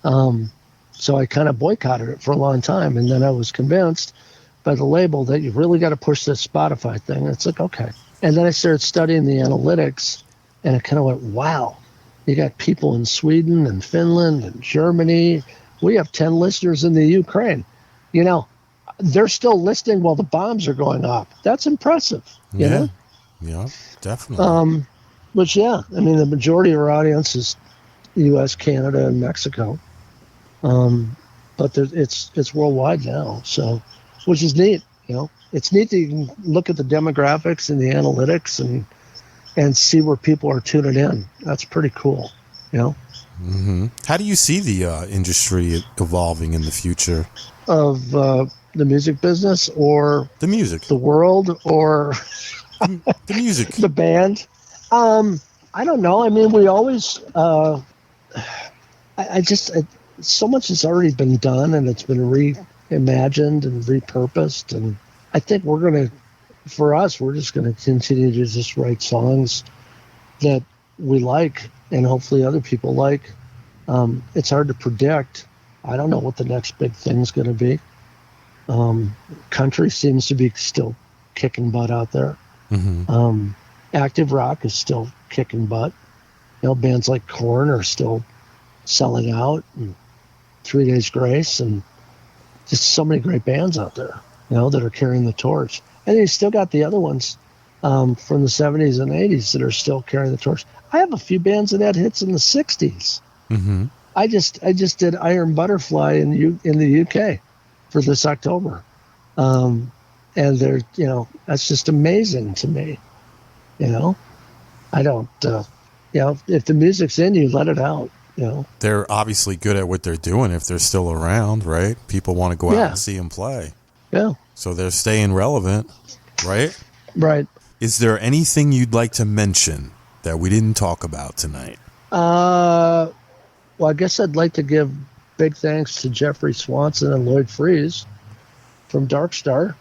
So I kind of boycotted it for a long time. And then I was convinced by the label that you really got to push this Spotify thing. It's like, okay. And then I started studying the analytics and I kind of went, wow, you got people in Sweden and Finland and Germany. We have 10 listeners in the Ukraine. You know, they're still listening while the bombs are going off. That's impressive. You know? Yeah, definitely. But yeah, I mean, the majority of our audience is U.S., Canada, and Mexico. But it's worldwide now, so which is neat. You know, it's neat that you can look at the demographics and the analytics and see where people are tuning in. That's pretty cool. You know. Mm-hmm. How do you see the industry evolving in the future of the music business, or the music, the world, or the music, the band? I don't know. I mean, we always I just so much has already been done, and it's been reimagined and repurposed, and I think we're just gonna continue to just write songs that we like, and hopefully other people like. It's hard to predict. I don't know what the next big thing's going to be. Country seems to be still kicking butt out there. Mm-hmm. Active rock is still kicking butt. Bands like Korn are still selling out, and 3 Days Grace, and just so many great bands out there, that are carrying the torch. And you still got the other ones from the 70s and 80s that are still carrying the torch. I have a few bands that had hits in the 60s. Mm-hmm. I just did Iron Butterfly in the UK for this October, and they're that's just amazing to me. I don't if the music's in you, let it out. They're obviously good at what they're doing if they're still around, right? People want to go out and see them play. Yeah. So they're staying relevant, right? Right. Is there anything you'd like to mention that we didn't talk about tonight? Well, I guess I'd like to give big thanks to Jeffrey Swanson and Lloyd Freeze from Dark Star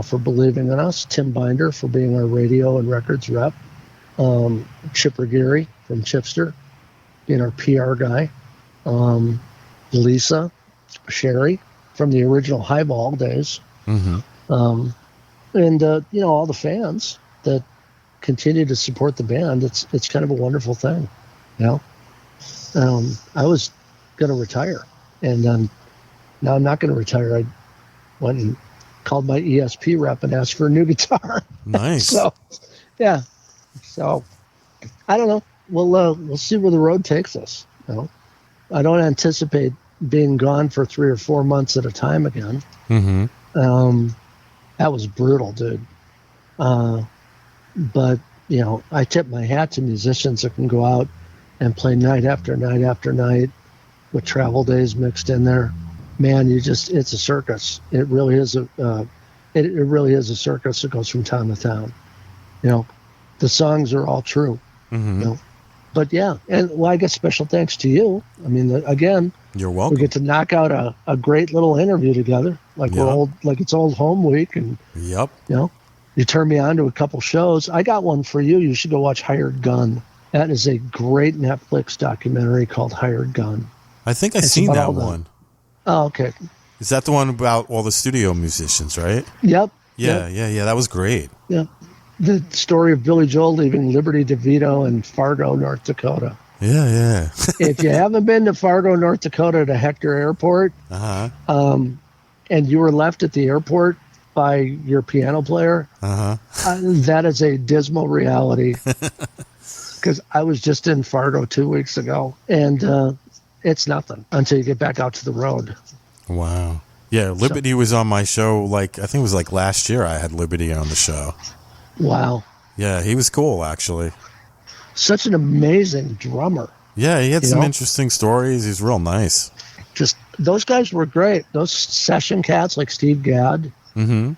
for believing in us, Tim Binder for being our radio and records rep, Chipper Geary from Chipster being our PR guy, Lisa Sherry from the original Highball days, mm-hmm. And all the fans that continue to support the band. It's kind of a wonderful thing, I was going to retire, and now I'm not going to retire. I went and called my ESP rep and asked for a new guitar. Nice. So I don't know. We'll see where the road takes us. I don't anticipate being gone for 3 or 4 months at a time again. Mm-hmm. That was brutal, dude. But I tip my hat to musicians that can go out and play night after night after night with travel days mixed in there. Man, it's a circus. It really is it really is a circus that goes from town to town. The songs are all true. Mm-hmm. But yeah, and I guess special thanks to you. I mean, again, you're welcome. We get to knock out a great little interview together, like it's old home week, and yep. You turn me on to a couple shows. I got one for you. You should go watch Hired Gun. That is a great Netflix documentary called Hired Gun. I think I've seen that one. Oh, okay. Is that the one about all the studio musicians, right? Yep. Yeah. That was great. Yeah. The story of Billy Joel leaving Liberty DeVito and Fargo, North Dakota. Yeah. If you haven't been to Fargo, North Dakota to Hector Airport, and you were left at the airport by your piano player, that is a dismal reality. Because I was just in Fargo 2 weeks ago, and it's nothing until you get back out to the road. Wow. Yeah, Liberty was on my show, I think it was last year I had Liberty on the show. Wow. Yeah, he was cool, actually. Such an amazing drummer. Yeah, he had some interesting stories. He's real nice. Just, those guys were great. Those session cats like Steve Gadd, and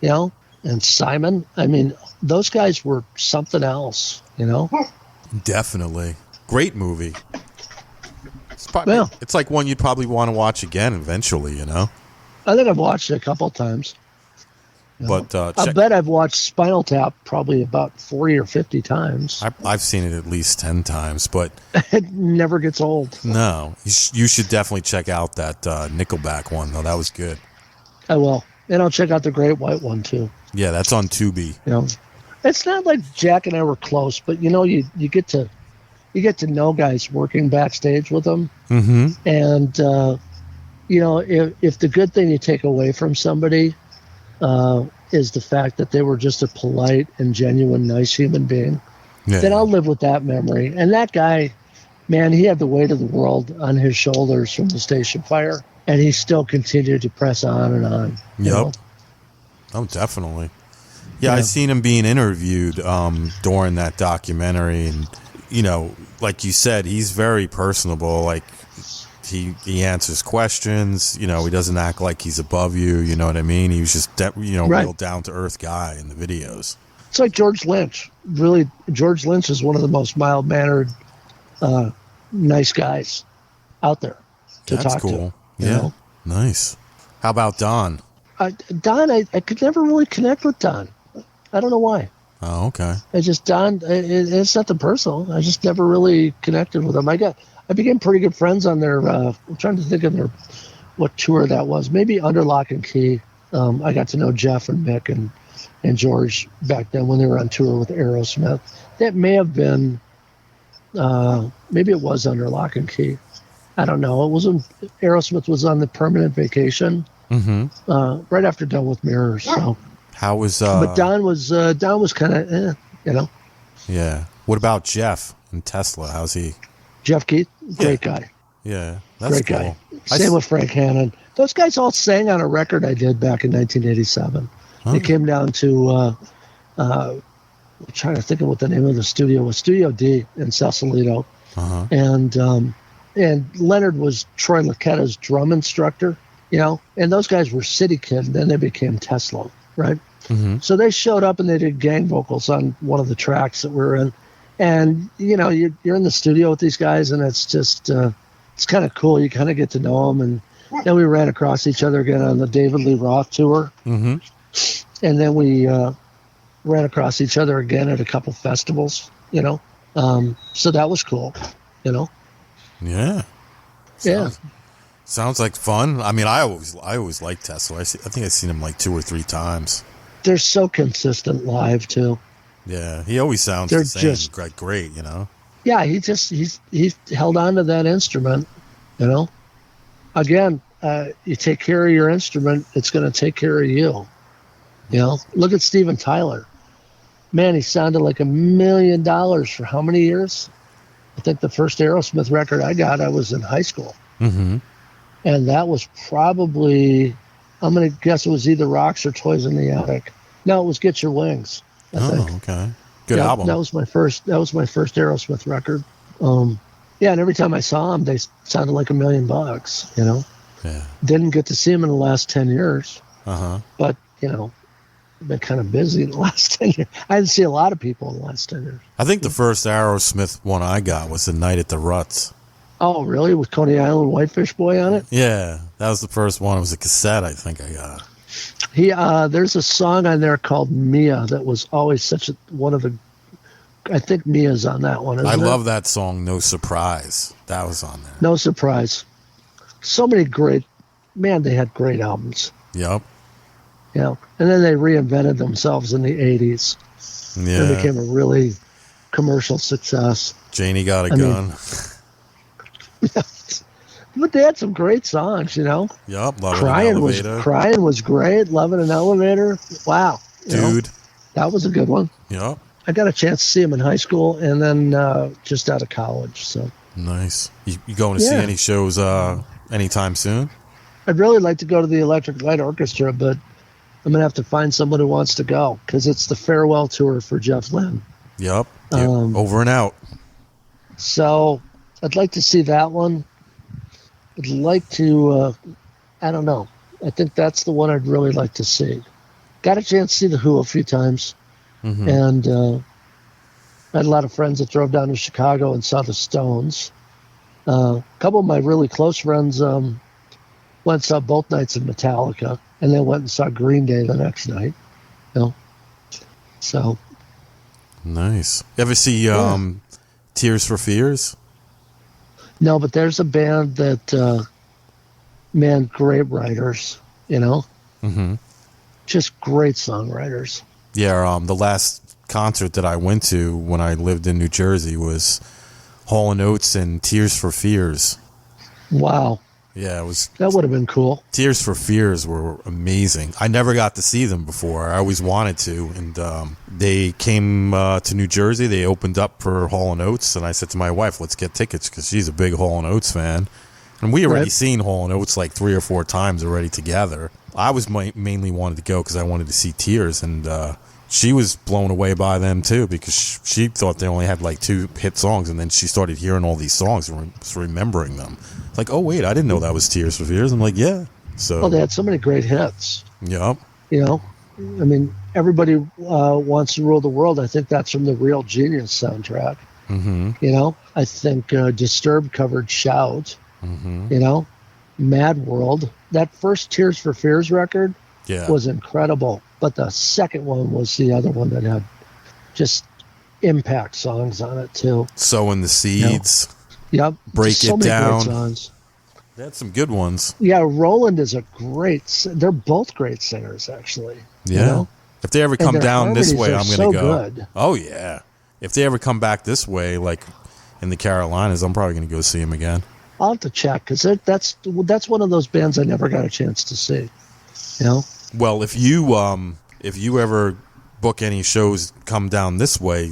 Simon. I mean, those guys were something else, Definitely. Great movie. It's like one you'd probably want to watch again eventually, I think I've watched it a couple of times. But I bet I've watched Spinal Tap probably about 40 or 50 times. I've seen it at least 10 times, but it never gets old. No, you should definitely check out that Nickelback one, though. That was good. I will. And I'll check out the Great White one, too. Yeah, that's on Tubi. It's not like Jack and I were close, but, you get to know guys working backstage with them. Mm-hmm. And, if the good thing you take away from somebody is the fact that they were just a polite and genuine, nice human being, then I'll live with that memory. And that guy, man, he had the weight of the world on his shoulders from the station fire, and he still continued to press on and on. Yep. Oh, definitely. Yeah, I seen him being interviewed during that documentary, and like you said, he's very personable. Like he answers questions. He doesn't act like he's above you. You know what I mean? He was just real down to earth guy in the videos. It's like George Lynch. Really, George Lynch is one of the most mild mannered nice guys out there to That's talk cool. to. Yeah. You know? Nice. How about Don? Don, I could never really connect with Don. I don't know why. Oh, okay. It's nothing personal. I just never really connected with him. I became pretty good friends on their. I'm trying to think of what tour that was. Maybe Under Lock and Key. I got to know Jeff and Mick and George back then when they were on tour with Aerosmith. That may have been. Maybe it was Under Lock and Key. I don't know. It wasn't. Aerosmith was on the permanent vacation. Mm-hmm. Right after Done with Mirrors. So. How was? But Don was kind of, you know. Yeah. What about Jeff and Tesla? How's he? Jeff Keith, great guy. Yeah, that's great cool. guy. Same with Frank Hannon. Those guys all sang on a record I did back in 1987. They came down to. I'm trying to think of what the name of the studio was. Studio D in Sausalito, and Leonard was Troy Lucchetta's drum instructor. You know, and those guys were City Kid. Then they became Tesla. Right. Mm-hmm. So they showed up and they did gang vocals on one of the tracks that we were in. And, you know, you're in the studio with these guys and it's just, it's kind of cool. You kind of get to know them. And then we ran across each other again on the David Lee Roth tour. Mm-hmm. And then we ran across each other again at a couple festivals, you know. So that was cool, you know. Yeah. Yeah. Sounds like fun. I mean, I always liked Tesla. I think I've seen him like 2 or 3 times. They're so consistent live too. Yeah, he always sounds the same. Just great, you know. Yeah, he held on to that instrument, you know. Again, you take care of your instrument, it's going to take care of you. You know, look at Steven Tyler. Man, he sounded like $1 million for how many years? I think the first Aerosmith record I was in high school. Mm-hmm. And that was probably, I'm going to guess it was either Rocks or Toys in the Attic. No, it was Get Your Wings. I think. Okay. Good album. That was my first Aerosmith record. Yeah, and every time I saw them, they sounded like $1 million, you know? Yeah. Didn't get to see them in the last 10 years. But, you know, I've been kind of busy in the last 10 years. I didn't see a lot of people in the last 10 years. I think the first Aerosmith one I got was The Night at the Ruts. Oh, really? With Coney Island Whitefish Boy on it? Yeah, that was the first one. It was a cassette, I think I got. There's a song on there called Mia that was always one of the. I think Mia's on that one. I love that song, No Surprise. That was on there. No Surprise. So many they had great albums. Yep. Yeah. And then they reinvented themselves in the 80s. Yeah. It became a really commercial success. Janie Got a Gun. But they had some great songs, you know. Yep, Love in an Elevator. Crying was great. Love in an Elevator. Wow. Dude. That was a good one. Yep. I got a chance to see him in high school and then just out of college. So nice. You going to see any shows anytime soon? I'd really like to go to the Electric Light Orchestra, but I'm going to have to find someone who wants to go because it's the farewell tour for Jeff Lynne. Yep. Over and out. So I'd like to see that one. I'd like to, I don't know. I think that's the one I'd really like to see. Got a chance to see The Who a few times. Mm-hmm. And I had a lot of friends that drove down to Chicago and saw the Stones. A couple of my really close friends went and saw both nights of Metallica, and then went and saw Green Day the next night. You know? So. Nice. You ever see Tears for Fears? No, but there's a band that, great writers, you know? Mm-hmm. Just great songwriters. Yeah, the last concert that I went to when I lived in New Jersey was Hall & Oates and Tears for Fears. Wow. Yeah, that would have been cool. Tears for Fears were amazing. I never got to see them before. I always wanted to, and they came to New Jersey. They opened up for Hall & Oates, and I said to my wife, "Let's get tickets," because she's a big Hall & Oates fan. And we already seen Hall & Oates like 3 or 4 times already together. I was mainly wanted to go because I wanted to see Tears, and she was blown away by them too because she thought they only had like 2 hit songs, and then she started hearing all these songs and was remembering them. Like, oh wait, I didn't know that was Tears for Fears. I'm like, yeah. So they had so many great hits. Yep. You know, I mean, everybody wants to rule the world. I think that's from the Real Genius soundtrack. Mm-hmm. You know, I think Disturbed covered Shout. Mm-hmm. You know, Mad World. That first Tears for Fears record was incredible, but the second one was the other one that had just impact songs on it too. Sowing the Seeds. Yep. Break so It many Down. Great songs. They had some good ones. Yeah, Roland is a great. They're both great singers, actually. Yeah. You know? If they ever And come their down this harmonies way, are I'm going to so go. good. Oh, yeah. If they ever come back this way, like in the Carolinas, I'm probably going to go see them again. I'll have to check because that's one of those bands I never got a chance to see. You know. Well, if you ever book any shows come down this way,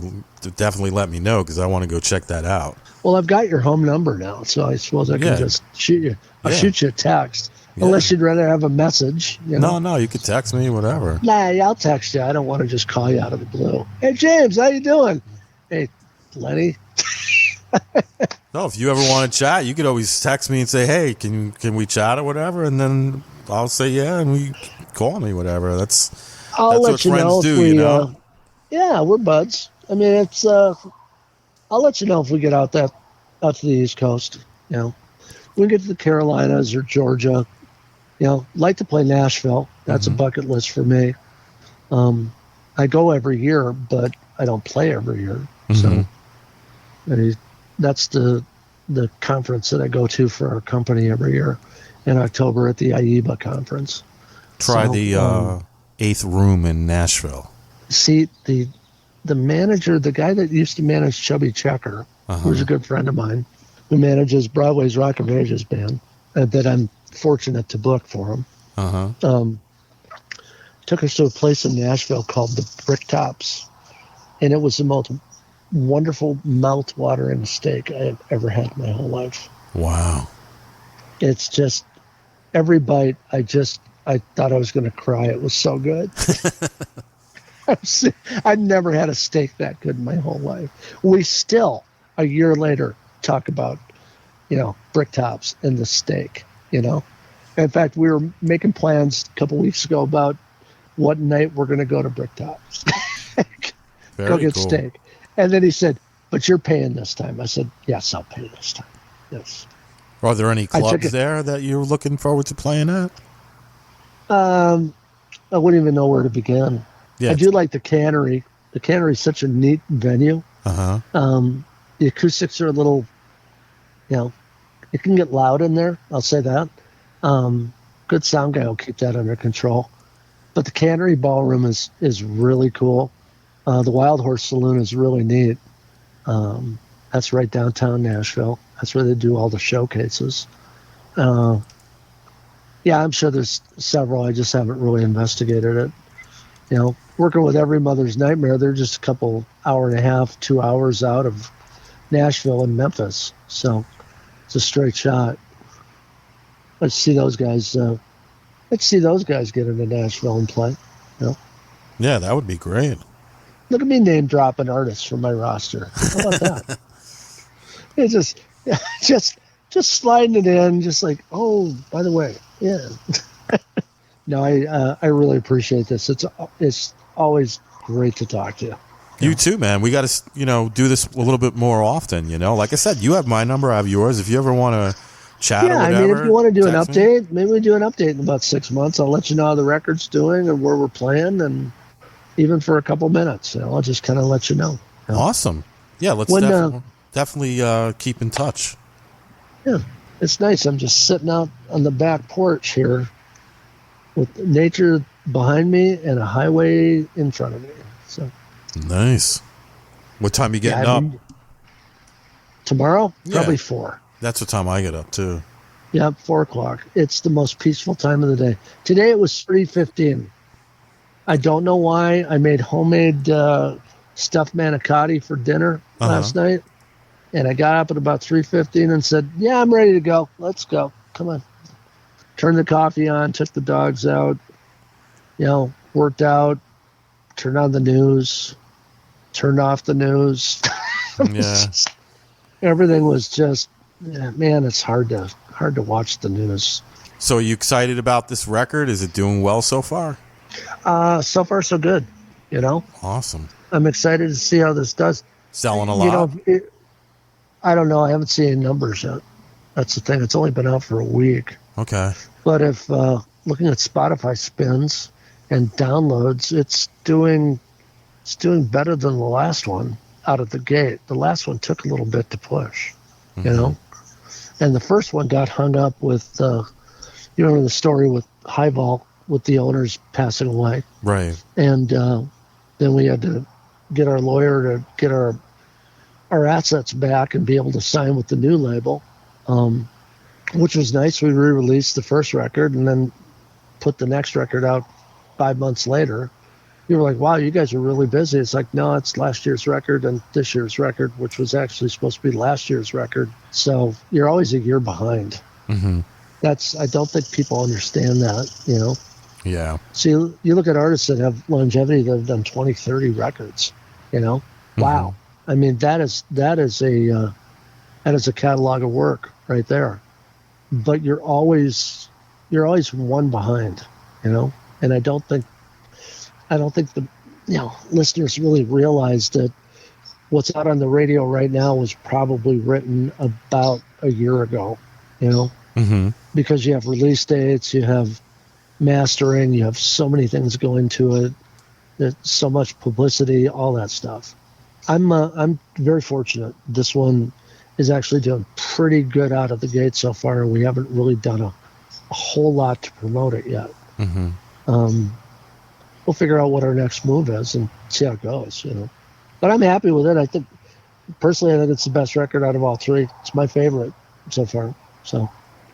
definitely let me know because I want to go check that out. Well, I've got your home number now, so I suppose I can just shoot you. I'll shoot you a text. Yeah. Unless you'd rather have a message. You know? No, you could text me, whatever. Nah, I'll text you. I don't want to just call you out of the blue. Hey, James, how you doing? Hey, Lenny. No, if you ever want to chat, you could always text me and say, "Hey, can we chat or whatever?" And then I'll say, "Yeah," and we call me, whatever. That's I'll let what you friends know do, if we, you know. Yeah, we're buds. I mean, it's. I'll let you know if we get out to the East Coast. You know, we get to the Carolinas or Georgia. You know, like to play Nashville. That's a bucket list for me. I go every year, but I don't play every year. So that's the conference that I go to for our company every year in October at the IEBA conference. Try the 8th Room in Nashville. See, the manager, the guy that used to manage Chubby Checker, who's a good friend of mine, who manages Broadway's Rock and Rages band, that I'm fortunate to book for him, took us to a place in Nashville called the Bricktops, and it was the most wonderful mouth-watering steak I have ever had in my whole life. Wow. It's just, every bite, I thought I was going to cry. It was so good. I've never had a steak that good in my whole life. We still, a year later, talk about, you know, Bricktops and the steak, you know. In fact, we were making plans a couple weeks ago about what night we're going to go to Bricktops. Go get steak. And then he said, "But you're paying this time." I said, "Yes, I'll pay this time." Yes. Are there any clubs there that you're looking forward to playing at? I wouldn't even know where to begin. Yeah, I do like the Cannery. The Cannery is such a neat venue. The acoustics are a little, you know, it can get loud in there. I'll say that. Good sound guy will keep that under control. But the Cannery Ballroom is really cool. The Wild Horse Saloon is really neat. That's right downtown Nashville. That's where they do all the showcases. Yeah, I'm sure there's several. I just haven't really investigated it. You know, working with Every Mother's Nightmare, they're just a couple hour and a half, 2 hours out of Nashville and Memphis. So it's a straight shot. Let's see those guys. Let's see those guys get into Nashville and play. You know? Yeah, that would be great. Look at me name dropping artists from my roster. How about that? It's just sliding it in, just like, oh, by the way, yeah. No, I really appreciate this. It's always great to talk to you. You too, man. We got to, do this a little bit more often, Like I said, you have my number, I have yours. If you ever want to chat or whatever. I mean, if you want to do an text update, maybe we do an update in about 6 months. I'll let you know how the record's doing and where we're playing, and even for a couple minutes, I'll just kind of let you know. Awesome. Yeah, let's definitely keep in touch. Yeah, it's nice. I'm just sitting out on the back porch here with nature behind me and a highway in front of me. So nice. What time are you getting up? Tomorrow? Yeah. Probably 4. That's what time I get up too. Yeah, 4 o'clock. It's the most peaceful time of the day. Today it was 3:15. I don't know why. I made homemade stuffed manicotti for dinner last night, and I got up at about 3:15 and said, "Yeah, I'm ready to go. Let's go. Come on." Turned the coffee on, took the dogs out, worked out, turned on the news, turned off the news. Yeah. Everything was just, man, it's hard to watch the news. So are you excited about this record? Is it doing well so far? So far, so good, Awesome. I'm excited to see how this does. Selling a lot? I don't know. I haven't seen any numbers yet. That's the thing. It's only been out for a week. Okay. But if looking at Spotify spins and downloads, it's doing better than the last one out of the gate. The last one took a little bit to push, you know? And the first one got hung up with, you know, the story with Highball, with the owners passing away. Right. And then we had to get our lawyer to get our assets back and be able to sign with the new label, which was nice. We re-released the first record and then put the next record out 5 months later. You were like, wow, you guys are really busy. It's like, no, it's last year's record and this year's record, which was actually supposed to be last year's record. So you're always a year behind. Mm-hmm. I don't think people understand that, you know? Yeah. So you look at artists that have longevity that have done 20, 30 records, you know? Mm-hmm. Wow. I mean, that is a catalog of work right there. But you're always one behind, you know? And I don't think the listeners really realize that what's out on the radio right now was probably written about a year ago, you know, because you have release dates, you have mastering, you have so many things going to it, there's so much publicity, all that stuff. I'm very fortunate. This one is actually doing pretty good out of the gate so far. We haven't really done a whole lot to promote it yet. We'll figure out what our next move is and see how it goes, you know. But I'm happy with it. I think it's the best record out of all three. It's my favorite so far. So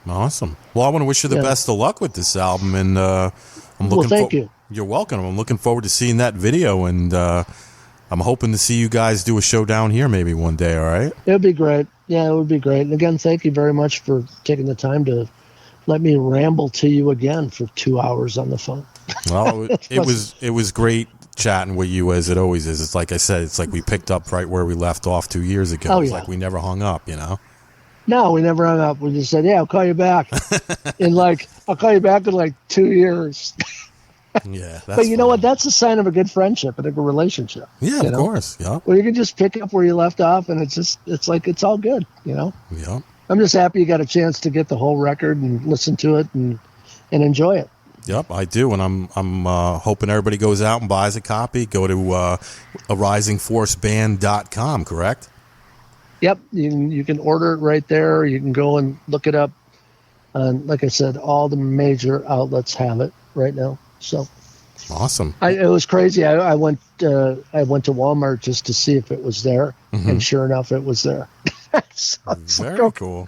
awesome. Well, I want to wish you the best of luck with this album, and I'm looking. Thank you. You're welcome. I'm looking forward to seeing that video, and I'm hoping to see you guys do a show down here maybe one day. All right? It would be great. Yeah, it would be great. And again, thank you very much for taking the time to let me ramble to you again for 2 hours on the phone. Well, it was great chatting with you, as it always is. It's like I said, it's like we picked up right where we left off 2 years ago. It's like we never hung up, you know? No, we never hung up. We just said, yeah, I'll call you back. I'll call you back in like 2 years. Yeah. But you know what? That's a sign of a good friendship and a good relationship. Yeah, of course. Yeah. Well, you can just pick up where you left off, and it's like it's all good, you know? Yeah. I'm just happy you got a chance to get the whole record and listen to it and enjoy it. Yep, I do, and I'm hoping everybody goes out and buys a copy. Go to arisingforceband.com, correct? Yep, you can order it right there. You can go and look it up. Like I said, all the major outlets have it right now. So awesome. It was crazy. I went to Walmart just to see if it was there, and sure enough, it was there. So very cool.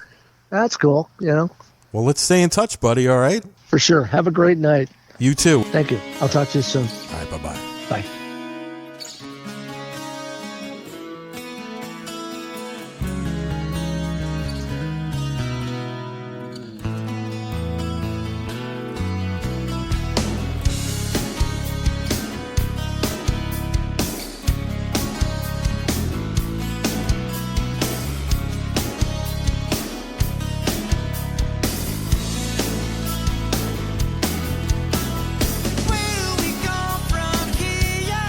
That's cool, you know. Well, let's stay in touch, buddy. All right. For sure. Have a great night. You too. Thank you. I'll talk to you soon. All right. Bye-bye. Bye. Where we go from here?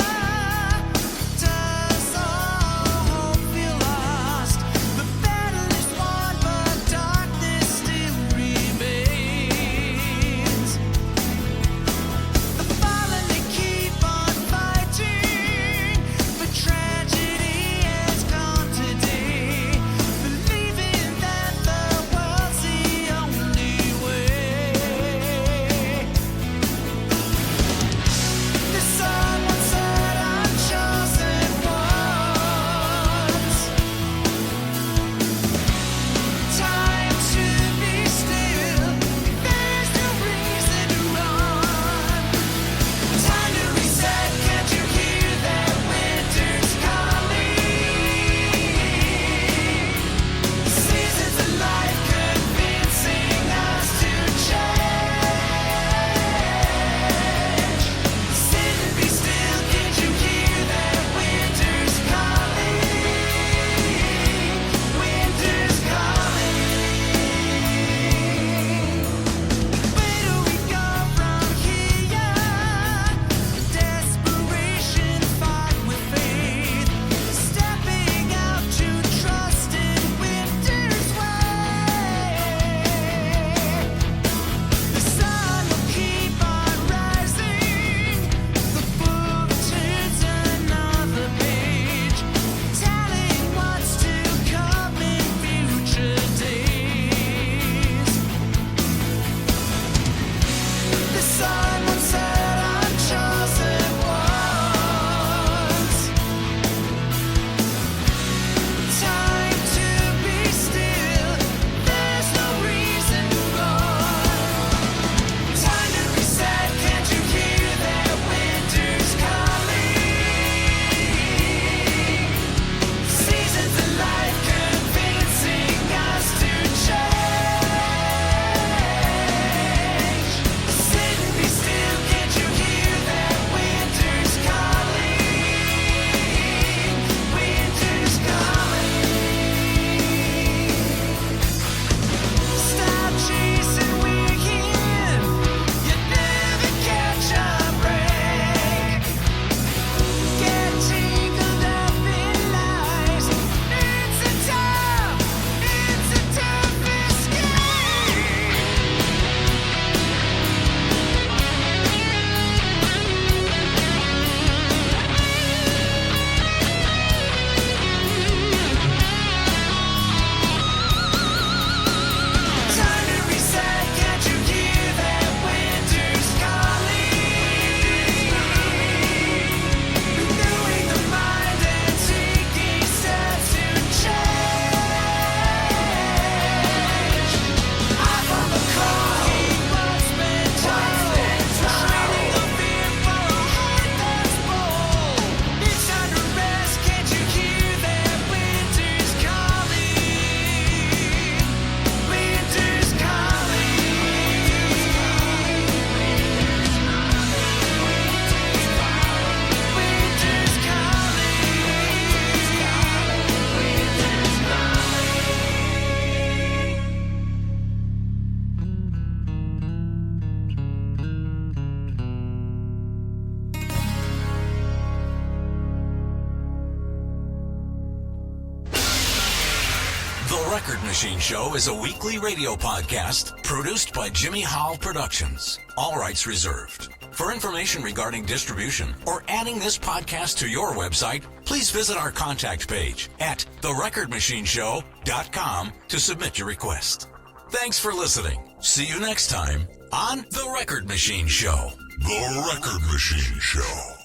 Record Machine Show is a weekly radio podcast produced by Jimmy Howell Productions. All rights reserved. For information regarding distribution or adding this podcast to your website, please visit our contact page at therecordmachineshow.com to submit your request. Thanks for listening. See you next time on The Record Machine Show. The Record Machine Show.